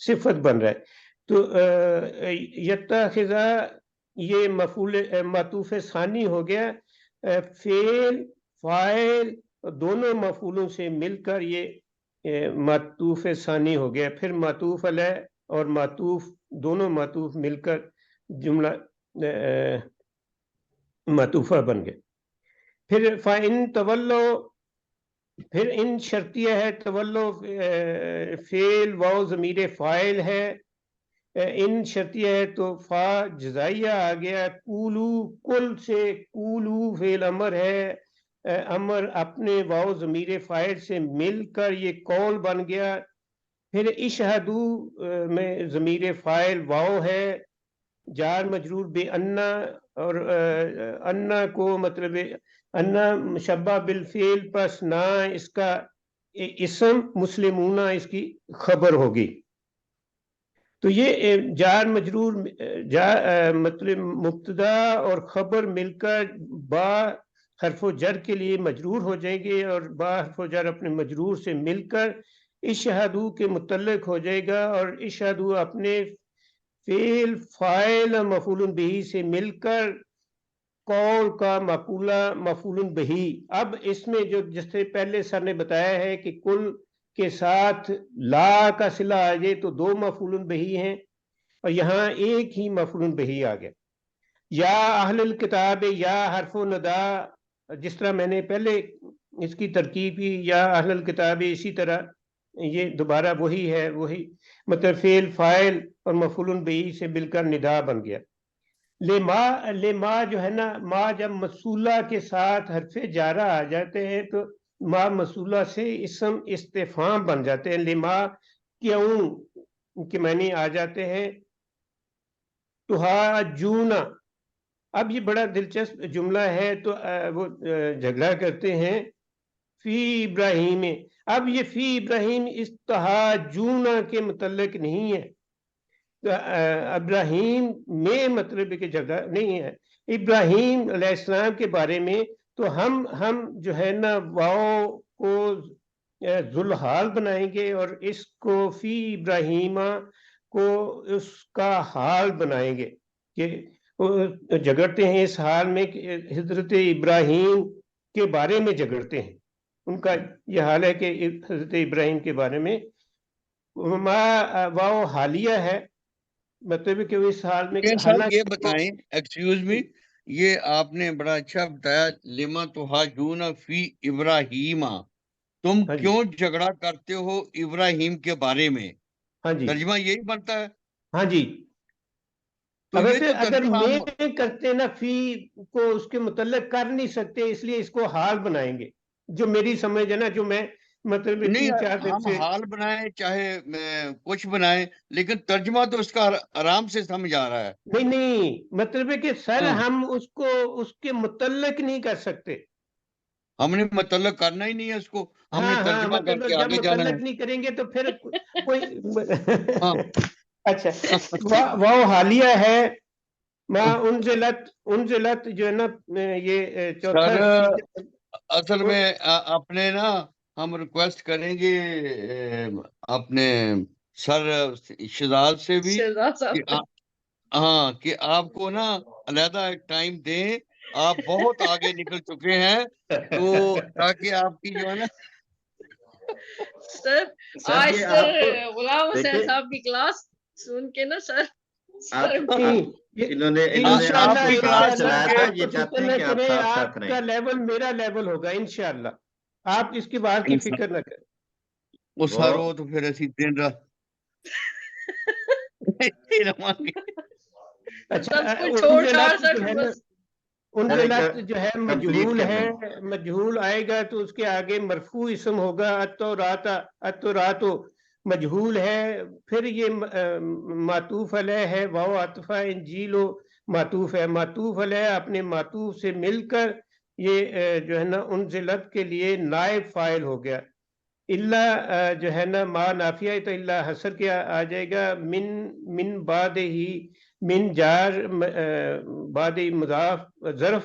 صفت بن رہا ہے. تو یتخذا یہ مفعول معطوف ثانی ہو گیا. فعل فاعل دونوں مفعولوں سے مل کر یہ معطوف ثانی ہو گیا. پھر معطوف علیہ اور معطوف دونوں معطوف مل کر جملہ معطوفہ بن گئے. پھر فَإِن تَوَلَّوْا, پھر ان شرطیہ ہے. تولو فعل, واو ضمیر فاعل ہے. ان شرطیہ ہے تو فا جزائیہ آ گیا. قولو کل سے, قولو فعل امر ہے, امر اپنے واو ضمیر فاعل سے مل کر یہ قول بن گیا. پھر اشہدو میں ضمیر فاعل واو ہے, جار مجرور بے انا, اور انا کو مطلب انا مشبہ بالفعل پس نہ اس کا اسم, مسلمون اس کی خبر ہوگی. تو یہ جار مجرور مطلب مبتدا اور خبر مل کر با حرف و جر کے لیے مجرور ہو جائیں گے, اور با حرف و جر اپنے مجرور سے مل کر اشہدو کے متعلق ہو جائے گا, اور اشہدو اپنے فعل فاعل مفعول بہی سے مل کر قول کا مفعول بہی. اب اس میں جو جس سے پہلے سر نے بتایا ہے کہ کل کے ساتھ لا کا صلہ آ جائے تو دو مفعول بہی ہیں, اور یہاں ایک ہی مفعول بہی آ گیا. یا اہل الکتاب, یا حرف و ندا, جس طرح میں نے پہلے اس کی ترکیب کی, یا اہل الکتاب, اسی طرح یہ دوبارہ وہی ہے, وہی مطلب فعل فاعل اور مفعول بہی سے مل کر ندا بن گیا. لما جو ہے نا, ما جب موصولہ کے ساتھ حرف جارہ آ جاتے ہیں تو ما موصولہ سے اسم استفہام بن جاتے ہیں. لما کیوں کے معنی آ جاتے ہیں. تحاجونا, اب یہ بڑا دلچسپ جملہ ہے, تو وہ جھگڑا کرتے ہیں فی ابراہیم. اب یہ فی ابراہیم اس تحاجونا کے متعلق نہیں ہے, ابراہیم میں مطلب کہ جگہ نہیں ہے. ابراہیم علیہ السلام کے بارے میں تو ہم جو ہے نا واو کو ذوالحال بنائیں گے, اور اس کو فی ابراہیم کو اس کا حال بنائیں گے, کہ جگڑتے ہیں اس حال میں کہ حضرت ابراہیم کے بارے میں جگڑتے ہیں. ان کا یہ حال ہے کہ حضرت ابراہیم کے بارے میں واو حالیہ ہے, مطلب کہ اس حال میں یہ بتائیں, ایکسکیوز می, یہ آپ نے بڑا اچھا بتایا, لما تحاجون فی ابراہیم, تم کیوں جھگڑا کرتے ہو ابراہیم کے بارے میں. ہاں جی, ترجمہ یہی بنتا ہے. ہاں جی. اگر میں کرتے نا فی کو اس کے متعلق کر نہیں سکتے, اس لیے اس کو حال بنائیں گے. جو میری سمجھ ہے نا, جو میں مطلب نہیں 3-4 دن ہم سے حال بنائیں چاہے کچھ بنائیں، لیکن ترجمہ تو اس کا آرام سے سمجھ آ رہا ہے. نہیں مطلب ہے کہ سر ہاں، ہم اس کو اس کے متعلق نہیں کر سکتے. ہم نے متعلق کرنا ہی نہیں ہے اس کو، ہم نے ہاں ترجمہ کر مطلب کے جب آگے جانا متعلق ہے. نہیں کریں گے تو پھر کوئی ہاں اچھا وہ حالیہ ہے ما انزلت جو ہے نا یہ چوتھا سر اصل میں اپنے نا ہم ریکویسٹ کریں گے اپنے سر شہزاد سے بھی شہزاد کہ صاحب ہاں کہ آپ کو نا علیحدہ ایک ٹائم دیں. آپ بہت آگے نکل چکے ہیں تو تاکہ آپ کی جو ہے نا سر سر آج یہ سر آپ کو غلام حسین دیکھیں صاحب کی کلاس سن کے نا سر آپ انہوں نے انشاءاللہ آپ کو کی ساتھ کلاس انشاءاللہ چلایا سن تھا، آپ یہ کو چاہتے فکر ہیں نہ کہ آپ کریں، ساتھ آپ ساتھ کا رہیں. لیول میرا لیول ہوگا انشاءاللہ، آپ اس کی بات کی فکر نہ کریں. وہ سر وہ تو پھر اسی دن رات اچھا سب کچھ چھوڑ چھاڑ جو سر ہے نا بس انزلت جو ہے کمپلیٹ مجہول کر ہے، لیں. مجہول آئے گا تو اس کے آگے مرفوع اسم ہوگا. اتورات مجہول ہے، پھر یہ معطوف علیہ ہے، واو عطفہ انجیل معطوف ہے. معطوف علیہ اپنے معطوف سے مل کر یہ جو ہے نا انزلت کے لیے نائب فاعل ہو گیا. اللہ جو ہے نا ما نافیہ ہے تو اللہ حسر کیا آ جائے گا. من بعد ہی من جار بعد مضاف ظرف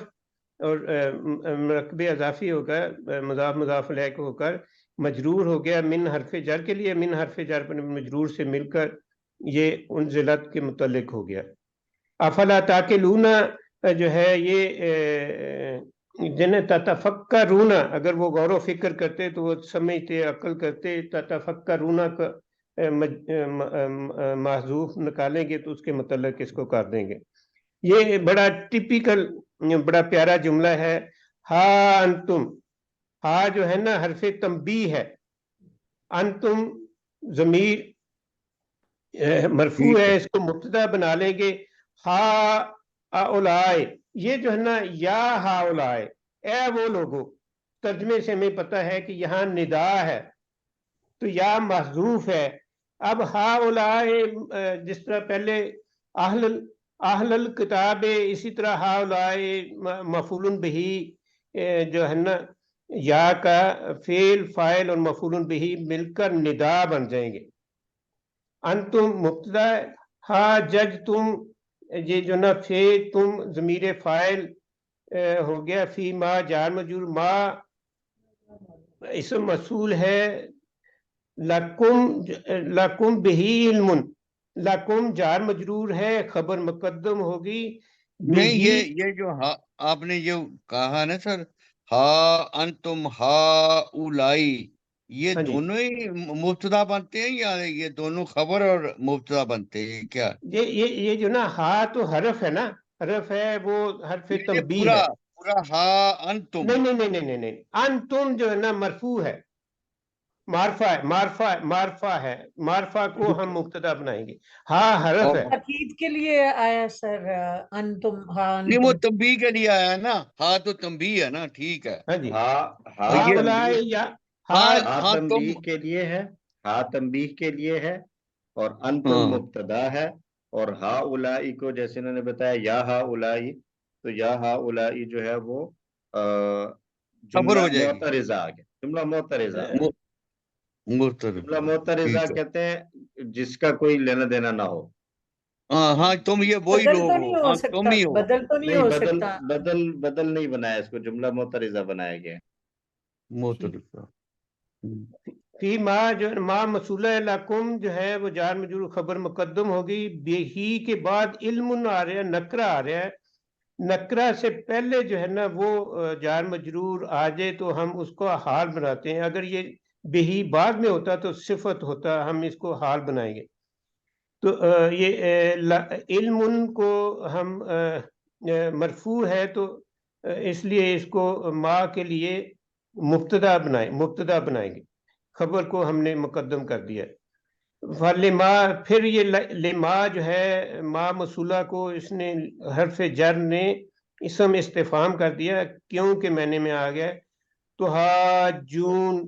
اور مرکب اضافی ہو کر مضاف مضاف علیہ ہو کر مجرور ہو گیا من حرف جر کے لیے. من حرف جر پر مجرور سے مل کر یہ انزلت کے متعلق ہو گیا. افلا تاکلون جو ہے یہ جنہیں تتفکرون، اگر وہ غور و فکر کرتے تو وہ سمجھتے عقل کرتے. تتفکرون کا محذوف نکالیں گے تو اس کے متعلق اس کو کر دیں گے. یہ بڑا ٹپیکل بڑا پیارا جملہ ہے. ہا انتم، ہا جو ہے نا حرف تنبیہ ہے، انتم ضمیر مرفوع ہے، اس کو مبتدا بنا لیں گے. ہا اولائے، یہ جو ہے نا یا ہا اولائے، اے وہ لوگوں، ترجمے سے ہمیں پتہ ہے کہ یہاں ندا ہے تو یا محذوف ہے. اب ہا اولائے جس طرح پہلے اہل الکتاب، اسی طرح ہا اولائے مفعول بہ جو ہے نا یا کا فعل فاعل اور مفعول بہ مل کر ندا بن جائیں گے. انتم مبتدا، ہا جج تم، یہ جو نا فی تم ضمیر فاعل ہو گیا. فی ما جار مجرور، ما اسم موصول ہے. لکم بہی علم، لکم جار مجرور ہے، خبر مقدم ہوگی. نہیں بہی یہ جو آپ نے جو کہا نا سر، ہا انتم ہا اولائی، یہ ہاں جی، دونوں ہی مبتدا بنتے ہیں یا یہ دونوں خبر اور مبتدا بنتے ہیں کیا؟ یہ جو نا ہا تو حرف ہے نا، حرف ہے، وہ حرف یہ تنبیہ پورا ہے. پورا ہا انتم. نہیں انتم جو ہے نا مرفوع ہے، معرفہ ہے، معرفہ کو ہم مبتدا بنائیں گے. ہاں حرف ہے. تاکید کے لیے آیا سر انتم، ہاں نہیں وہ انتم. تنبیہ کے لیے آیا نا، ہا تو تنبیہ ہے نا، ٹھیک ہے. ہاں جی، ہا ہا یہ اولائے یا ہاں ہا ہاں تم تنبیہ کے لیے ہے، ہا تنبیہ کے لیے ہے، اور انتم ہاں مبتدا ہے. اور ہا اولائی کو جیسے انہوں نے بتایا یا ہا اولائی، تو یا ہا اولائی جو ہے وہ خبر جملہ ہو جائے گی، معترضہ آ گیا. جملہ معترضہ، مرتب. جملہ معترضہ ٹھیک ہے. کہتے ہیں جس کا کوئی لینا دینا نہ ہو. ہاں تم یہ وہی بدل لوگ تو ہو، نہیں ہو ہاں تم سکتا، ہی ہو. بدل تو نہیں نہیں، ہو بدل سکتا. بدل بدل نہیں بنایا اس کو، جملہ معترضہ بنایا گیا. مرتب. فی ما جو ما موصولہ لکم جو ہے وہ جار مجرور خبر مقدم ہوگی. بہی کے بعد علم آ رہا ہے، نکرہ آ رہا ہے. نکرہ سے پہلے جو ہے نا وہ جار مجرور آ جائے تو ہم اس کو حال بناتے ہیں. اگر یہ بہی بعد میں ہوتا تو صفت ہوتا، ہم اس کو حال بنائیں گے. تو یہ علم کو ہم مرفوع ہے تو اس لیے اس کو ما کے لیے مبتدا بنائیں گے. خبر کو ہم نے مقدم کر دیا. لما، پھر یہ لما جو ہے ما موصولہ کو اس نے حرف جر نے اسم استفہام کر دیا، کیوں کہ میں نے میں آ گیا. تو حاجون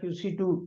QC2,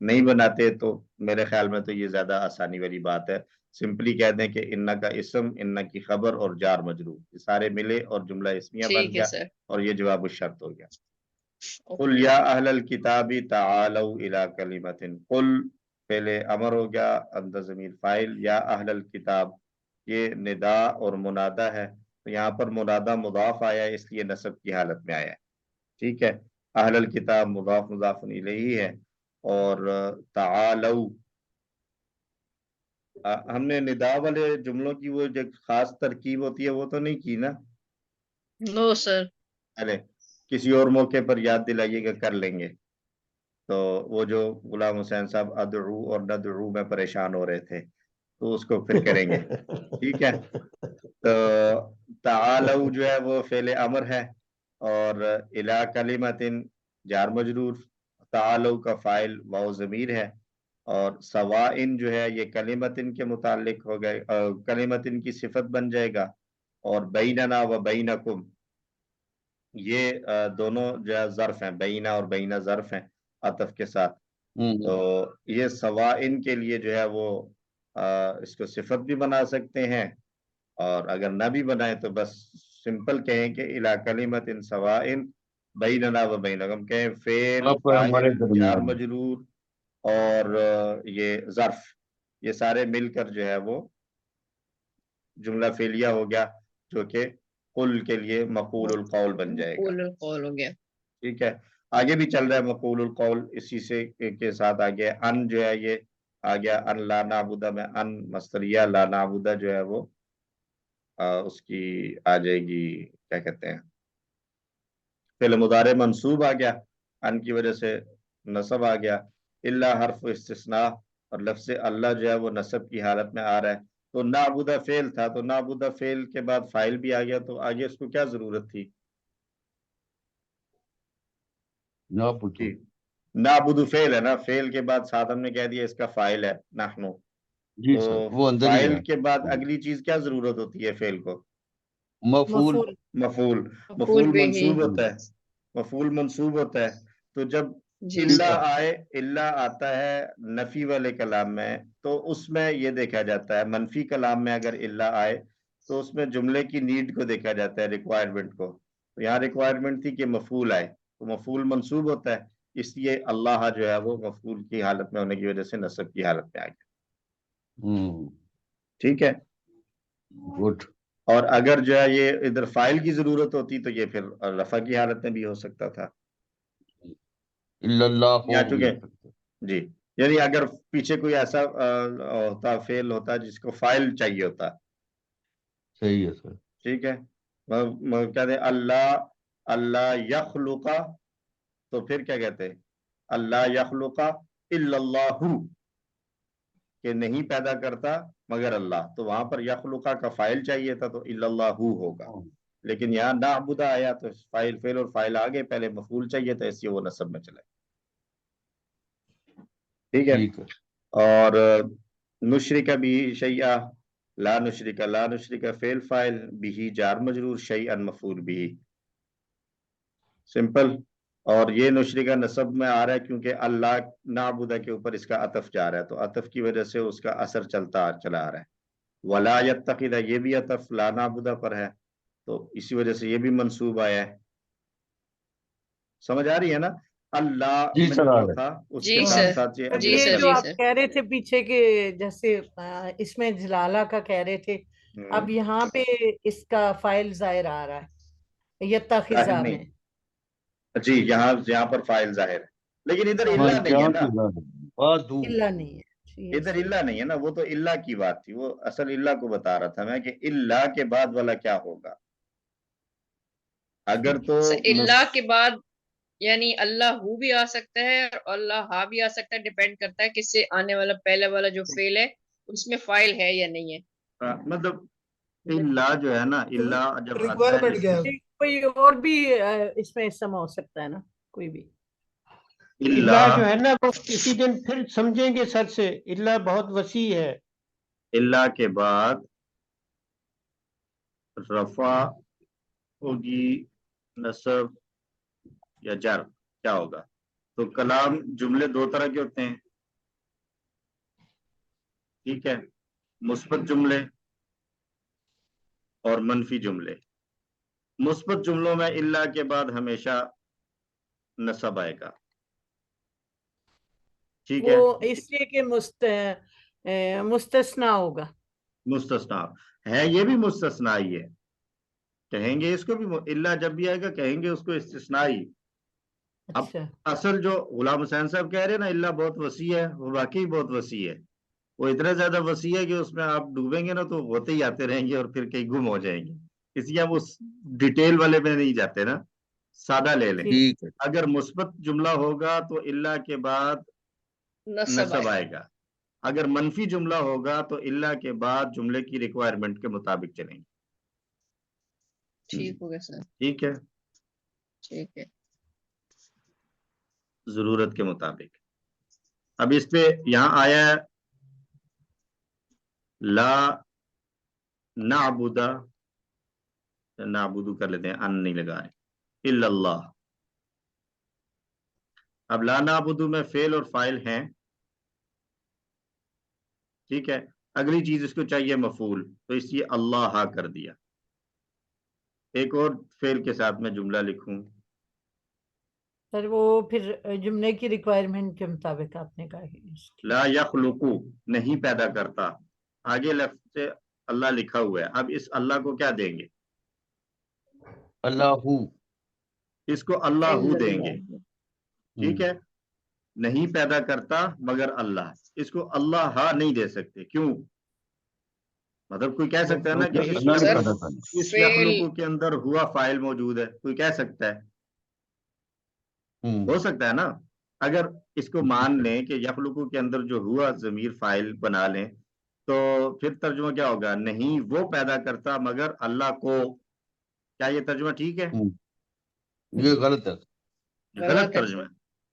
نہیں بناتے تو میرے خیال میں تو یہ زیادہ آسانی والی بات ہے. سمپلی کہہ دیں کہ ان کا اسم، ان کی خبر اور جار مجرور یہ سارے ملے اور جملہ اسمیہ بن ٹھیک ہے گیا سر. اور یہ جواب الشرط ہو گیا. قل اوکے. یا اہل الکتاب تعالوا الی کلمۃ، قل فعل امر ہو گیا، انت ضمیر فاعل، یا اہل الکتاب یہ ندا اور منادہ ہے. تو یہاں پر منادہ مضاف آیا ہے اس لیے نصب کی حالت میں آیا ہے. ٹھیک ہے. اہل الکتاب مضاف مضاف الیہ ہے. اور تعالوا ہم نے ندا والے جملوں کی وہ جو خاص ترکیب ہوتی ہے وہ تو نہیں کی نا؟ نو سر. ارے کسی اور موقع پر یاد دلائیے گا، کر لیں گے. تو وہ جو غلام حسین صاحب ادعو اور ندعو میں پریشان ہو رہے تھے تو اس کو پھر کریں گے. ٹھیک ہے. تو تعالو جو ہے وہ فعل امر ہے اور الی کلمۃ جار مجرور، تعالو کا فاعل واو ضمیر ہے، اور سوائن جو ہے یہ کلمتن کے متعلق ہو گئے، کلمتن کی صفت بن جائے گا. اور بیننا و بینکم یہ دونوں جو ہے ظرف ہیں، بینا اور بینا ظرف ہیں عطف کے ساتھ. تو یہ سوائن کے لیے جو ہے وہ اس کو صفت بھی بنا سکتے ہیں، اور اگر نہ بھی بنائے تو بس سمپل کہیں کہ الی کلمۃ سوائن بیننا و بینکم کہیں. فعل فاعل جار مجرور اور یہ ظرف یہ سارے مل کر جو ہے وہ جملہ فعلیہ ہو گیا جو کہ قل کے لیے مقول القول بن جائے گا. مقول القول ہو گیا. ٹھیک ہے. آگے بھی چل رہا ہے مقول القول اسی سے کے ساتھ آگے ان جو ہے یہ آ گیا. ان لا نعبد میں ان مصدریہ، لا نعبد جو ہے وہ اس کی آ جائے گی کیا کہتے ہیں فعل مضارع منصوب آ گیا، ان کی وجہ سے نصب آ گیا. الا حرف استثناء اور لفظ اللہ جو ہے وہ نصب کی حالت میں آ رہا ہے. تو نعبد فعل تھا تو نعبد فعل کے بعد فاعل بھی آ گیا، تو آگے اس کو کیا ضرورت تھی؟ نعبد فعل ہے نا، فعل کے بعد ساتھ ہم نے کہہ دیا اس کا فاعل ہے نحنو. تو فاعل کے بعد اگلی چیز کیا ضرورت ہوتی ہے فعل کو؟ مفعول. مفعول. مفعول مفعول به. منصوب ہوتا ہے، مفعول منصوب ہوتا ہے. تو جب جی اللہ سر. آئے، اللہ آتا ہے نفی والے کلام میں تو اس میں یہ دیکھا جاتا ہے، منفی کلام میں اگر اللہ آئے تو اس میں جملے کی نیڈ کو دیکھا جاتا ہے، ریکوائرمنٹ کو. تو یہاں ریکوائرمنٹ تھی کہ مفعول آئے تو مفعول منصوب ہوتا ہے، اس لیے اللہ جو ہے وہ مفعول کی حالت میں ہونے کی وجہ سے نصب کی حالت میں آ گیا. ٹھیک ہے. گڈ. اور اگر جو ہے یہ ادھر فائل کی ضرورت ہوتی تو یہ پھر رفع کی حالت میں بھی ہو سکتا تھا. یا چونکہ جی یعنی اگر پیچھے کوئی ایسا ہوتا فعل ہوتا جس کو فائل چاہیے ہوتا. صحیح ہے سر. ٹھیک ہے. کہتے ہیں اللہ اللہ یخلقا، تو پھر کیا کہتے ہیں اللہ یخلقا الا اللہ، کہ نہیں پیدا کرتا مگر اللہ. تو وہاں پر یخلقا کا فائل چاہیے تھا تو الا اللہ ہوگا، لیکن یہاں نعبد آیا تو فائل فعل اور فائل آگے، پہلے مفعول چاہیے تھا اس لیے وہ نصب میں چلا. ٹھیک ہے. اور نشرک بھی شیئا، لا نشرک، لا نشرک فعل فاعل، بھی جار مجرور، شیئا مفعول بھی. سمپل. اور یہ نشرکہ نصب میں آ رہا ہے کیونکہ اللہ نعبدہ کے اوپر اس کا عطف جا رہا ہے، تو عطف کی وجہ سے اس کا اثر چلا آ رہا ہے. ولا یتخذ یہ بھی عطف لا نعبدہ پر ہے تو اسی وجہ سے یہ بھی منصوب آیا ہے. سمجھ آ رہی ہے نا؟ اللہ میں جو تھا اس کے ساتھ ساتھ یہ جو آپ کہہ رہے تھے پیچھے کے جیسے اس میں جلالہ کا کہہ رہے تھے، اب یہاں پہ اس کا فائل ظاہر آ رہا ہے یتخذہ میں. جی یہاں پر فائل ظاہر ہے لیکن ادھر اللہ نہیں ہے نا، اللہ نہیں ہے، ادھر اللہ نہیں ہے نا. وہ تو اللہ کی بات تھی، وہ اصل اللہ کو بتا رہا تھا میں کہ اللہ کے بعد والا کیا ہوگا. اگر تو اللہ کے بعد یعنی اللہ ہو بھی آ سکتا ہے اور اللہ ہا بھی آ سکتا ہے، ڈیپینڈ کرتا ہے کس سے آنے والا پہلے والا جو فعل ہے اس میں فائل ہے یا نہیں ہے. مطلب اللہ جو ہے نا، اللہ جب ریکوائرمنٹ کیا ہے؟ کوئی اور بھی اس میں حصہ ہو سکتا ہے نا، کوئی بھی. اللہ جو ہے نا وہ کسی دن پھر سمجھیں گے سر سے، اللہ بہت وسیع ہے. اللہ کے بعد رفع ہوگی، نصب یا جر کیا ہوگا. تو کلام جملے دو طرح کے ہوتے ہیں، ٹھیک ہے، مثبت جملے اور منفی جملے. مثبت جملوں میں الا کے بعد ہمیشہ نصب آئے گا. ٹھیک ہے، وہ اس لیے کہ مستثنا ہوگا. مستثنا ہے، یہ بھی مستثنا ہی ہے، کہیں گے اس کو بھی الا جب بھی آئے گا کہیں گے اس کو استثناء ہی. اب اچھا اصل جو غلام حسین صاحب کہہ رہے ہیں نا الا بہت وسیع ہے، وہ واقعی بہت وسیع ہے. وہ اتنا زیادہ وسیع ہے کہ اس میں آپ ڈوبیں گے نا تو ہوتے ہی آتے رہیں گے اور پھر کہیں گم ہو جائیں گے. اس لیے ہم اس ڈیٹیل والے میں نہیں جاتے نا، سادہ لے لیں. ٹھیک ہے. اگر مثبت جملہ ہوگا تو الا کے بعد نصب آئے گا. اگر منفی جملہ ہوگا تو الا کے بعد جملے کی ریکوائرمنٹ کے مطابق چلیں گے. ٹھیک ہو گیا سر. ٹھیک ہے، ٹھیک ہے. ضرورت کے مطابق. اب اس پہ یہاں آیا ہے لا نعبد، نعبد کر لیتے ہیں، ان نہیں لگا رہے، الا اللہ. اب لا نعبد میں فعل اور فاعل ہیں. ٹھیک ہے، اگلی چیز اس کو چاہیے مفعول، تو اس لیے اللہ کر دیا. ایک اور فعل کے ساتھ میں جملہ لکھوں. سر وہ پھر جملے کی ریکوائرمنٹ کے مطابق آپ نے کہا کہ لا یخلق نہیں پیدا کرتا، آگے لفظ سے اللہ لکھا ہوا ہے. اب اس اللہ کو کیا دیں گے؟ اللہ، اس کو اللہ دیں گے. ٹھیک ہے، نہیں پیدا کرتا مگر اللہ. اس کو اللہ نہیں دے سکتے. کیوں؟ مطلب کوئی کہہ سکتا ہے نا کہ اس یخلق کے اندر ہوا فاعل موجود ہے، کوئی کہہ سکتا ہے، ہو سکتا ہے نا. اگر اس کو مان لیں کہ یخلقو کے اندر جو ہوا ضمیر فاعل بنا لیں تو پھر ترجمہ کیا ہوگا؟ نہیں وہ پیدا کرتا مگر اللہ کو. کیا یہ ترجمہ ٹھیک ہے؟ یہ غلط ہے. غلط ترجمہ،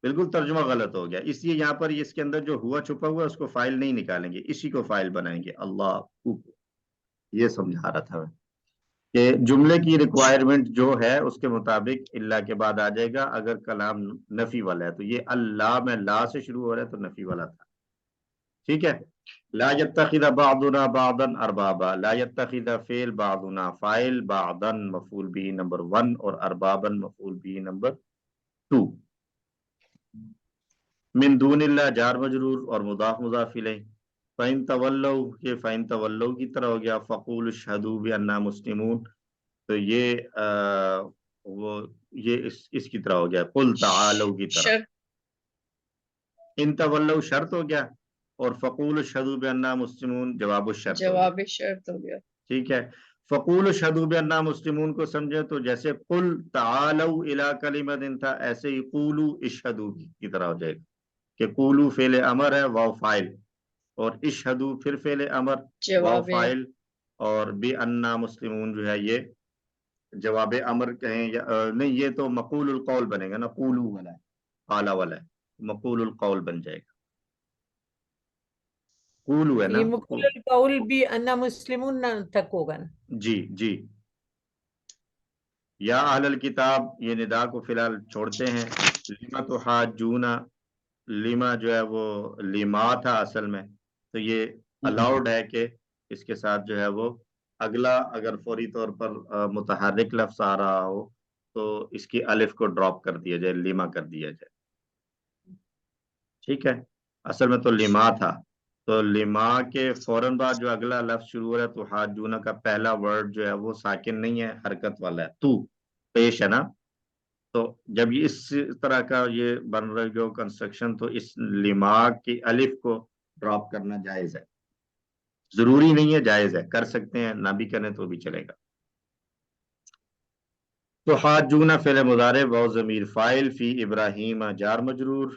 بالکل ترجمہ غلط ہو گیا. اس لیے یہاں پر اس کے اندر جو ہوا چھپا ہوا اس کو فاعل نہیں نکالیں گے، اسی کو فاعل بنائیں گے، اللہ کو. یہ سمجھا رہا تھا کہ جملے کی ریکوائرمنٹ جو ہے اس کے مطابق اللہ کے بعد آ جائے گا. اگر کلام نفی والا ہے تو یہ اللہ میں لا سے شروع ہو رہا ہے تو نفی والا تھا. ٹھیک ہے، لا یتخذ بعضنا بعضا اربابا. لا یتخذ فعل، بعضنا فاعل، بعضا مفعول به نمبر 1 اور اربابا مفعول به نمبر 2. من دون اللہ جار مجرور اور مضاف مضاف الیہ. فَإِن تَوَلَّوْا، یہ فَإِن تَوَلَّوْا کی طرح ہو گیا. فَقُولُوا اشْهَدُوا بِأَنَّا مُسْلِمُونَ، تو یہ اس کی طرح ہو گیا. قُلْ تَعَالَوْا کی طرح. ان تولوا شرط ہو گیا اور فقول اشهدوا بأننا مسلمون جواب الشرط ہو گیا. ٹھیک ہے، فقول اشهدوا بأننا مسلمون کو سمجھے تو جیسے قل تعالوا الى کلمۃ تھا، ایسے ہی قولوا اشهدوا کی طرح ہو جائے گا کہ قولوا فعل امر ہے، واو فاعل، اور اشهدوا پھر فعل امر، واو فاعل، اور بأننا مسلمون جو ہے یہ جواب امر کہیں یا نہیں، یہ تو مقول القول بنے گا نا، قولوا والا ہے، قال والا ہے، مقول القول بن جائے گا. قولوا ہے نا، یہ مقول القول بھی انا مسلمون تک ہوگا نا. جی جی. یا اہل الکتاب، یہ ندا کو فی الحال چھوڑتے ہیں. لما تحاجون، لما جو ہے وہ لما تھا اصل میں، تو یہ الاؤڈ ہے کہ اس کے ساتھ جو ہے وہ اگلا اگر فوری طور پر متحرک لفظ آ رہا ہو تو اس کی الف کو ڈراپ کر دیا جائے، لما کر دیا جائے. ٹھیک ہے، اصل میں تو لما تھا، تو لما کے فوراً بعد جو اگلا لفظ شروع ہو رہا ہے تو حاجون کا پہلا ورڈ جو ہے وہ ساکن نہیں ہے، حرکت والا ہے، تو پیش ہے نا. تو جب یہ اس طرح کا یہ بن رہی ہو کنسٹرکشن تو اس لما کی الف کو ڈراپ کرنا جائز ہے. ضروری نہیں ہے، جائز ہے، کر سکتے ہیں، نہ بھی کریں تو بھی چلے گا. تو حاجون فعل مضارع، واو ضمیر فاعل، فی ابراہیم جار مجرور،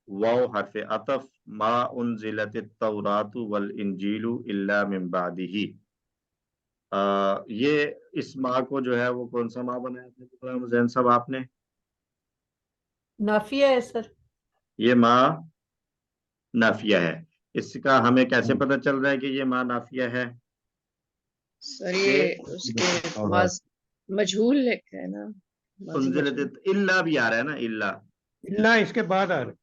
واو حرف عطف، ما انزلت التوراۃ والانجیل الا من بعدہ. یہ اس ماں کو جو ہے وہ کون سا ماں بنایا تھا حسین صاحب آپ نے؟ نافیہ ہے سر. یہ ماں نافیہ ہے. اس کا ہمیں کیسے پتہ چل رہا ہے کہ یہ ماں نافیہ ہے؟ سر یہ اس کے مجہول لکھا ہے نا، انزلت الا بھی آ رہا ہے نا، الا اللہ اس کے بعد آ رہا ہے.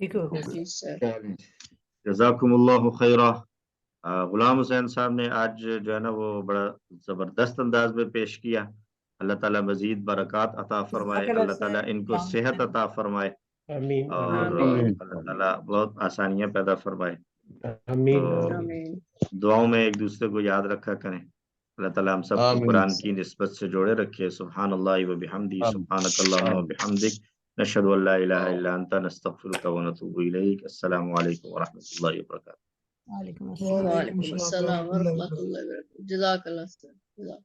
ٹھیک ہو گیا جی سر. جزاکم اللہ خیرہ. غلام حسین صاحب نے آج جو ہے نا وہ بڑا زبردست انداز میں پیش کیا. اللہ تعالیٰ مزید برکات عطا فرمائے, اللہ تعالیٰ ان کو صحت عطا فرمائے, آمین اور اللہ تعالیٰ بہت آسانیاں پیدا فرمائے. آمین تو آمین. دعاؤں میں ایک دوسرے کو یاد رکھا کریں. اللہ تعالیٰ ہم سب کو آمین. قرآن کی نسبت سے جوڑے رکھے. سبحان اللہ و بحمدہ, سبحانک اللہم و بحمدک, نشہد ان لا الہ الا انت, نستغفرک و نتوب الیک. السلام علیکم ورحمۃ اللہ وبرکاتہ. وعلیکم السلام. وعلیکم السلام ورحمۃ اللہ وبرکاتہ. جزاک اللہ خیر.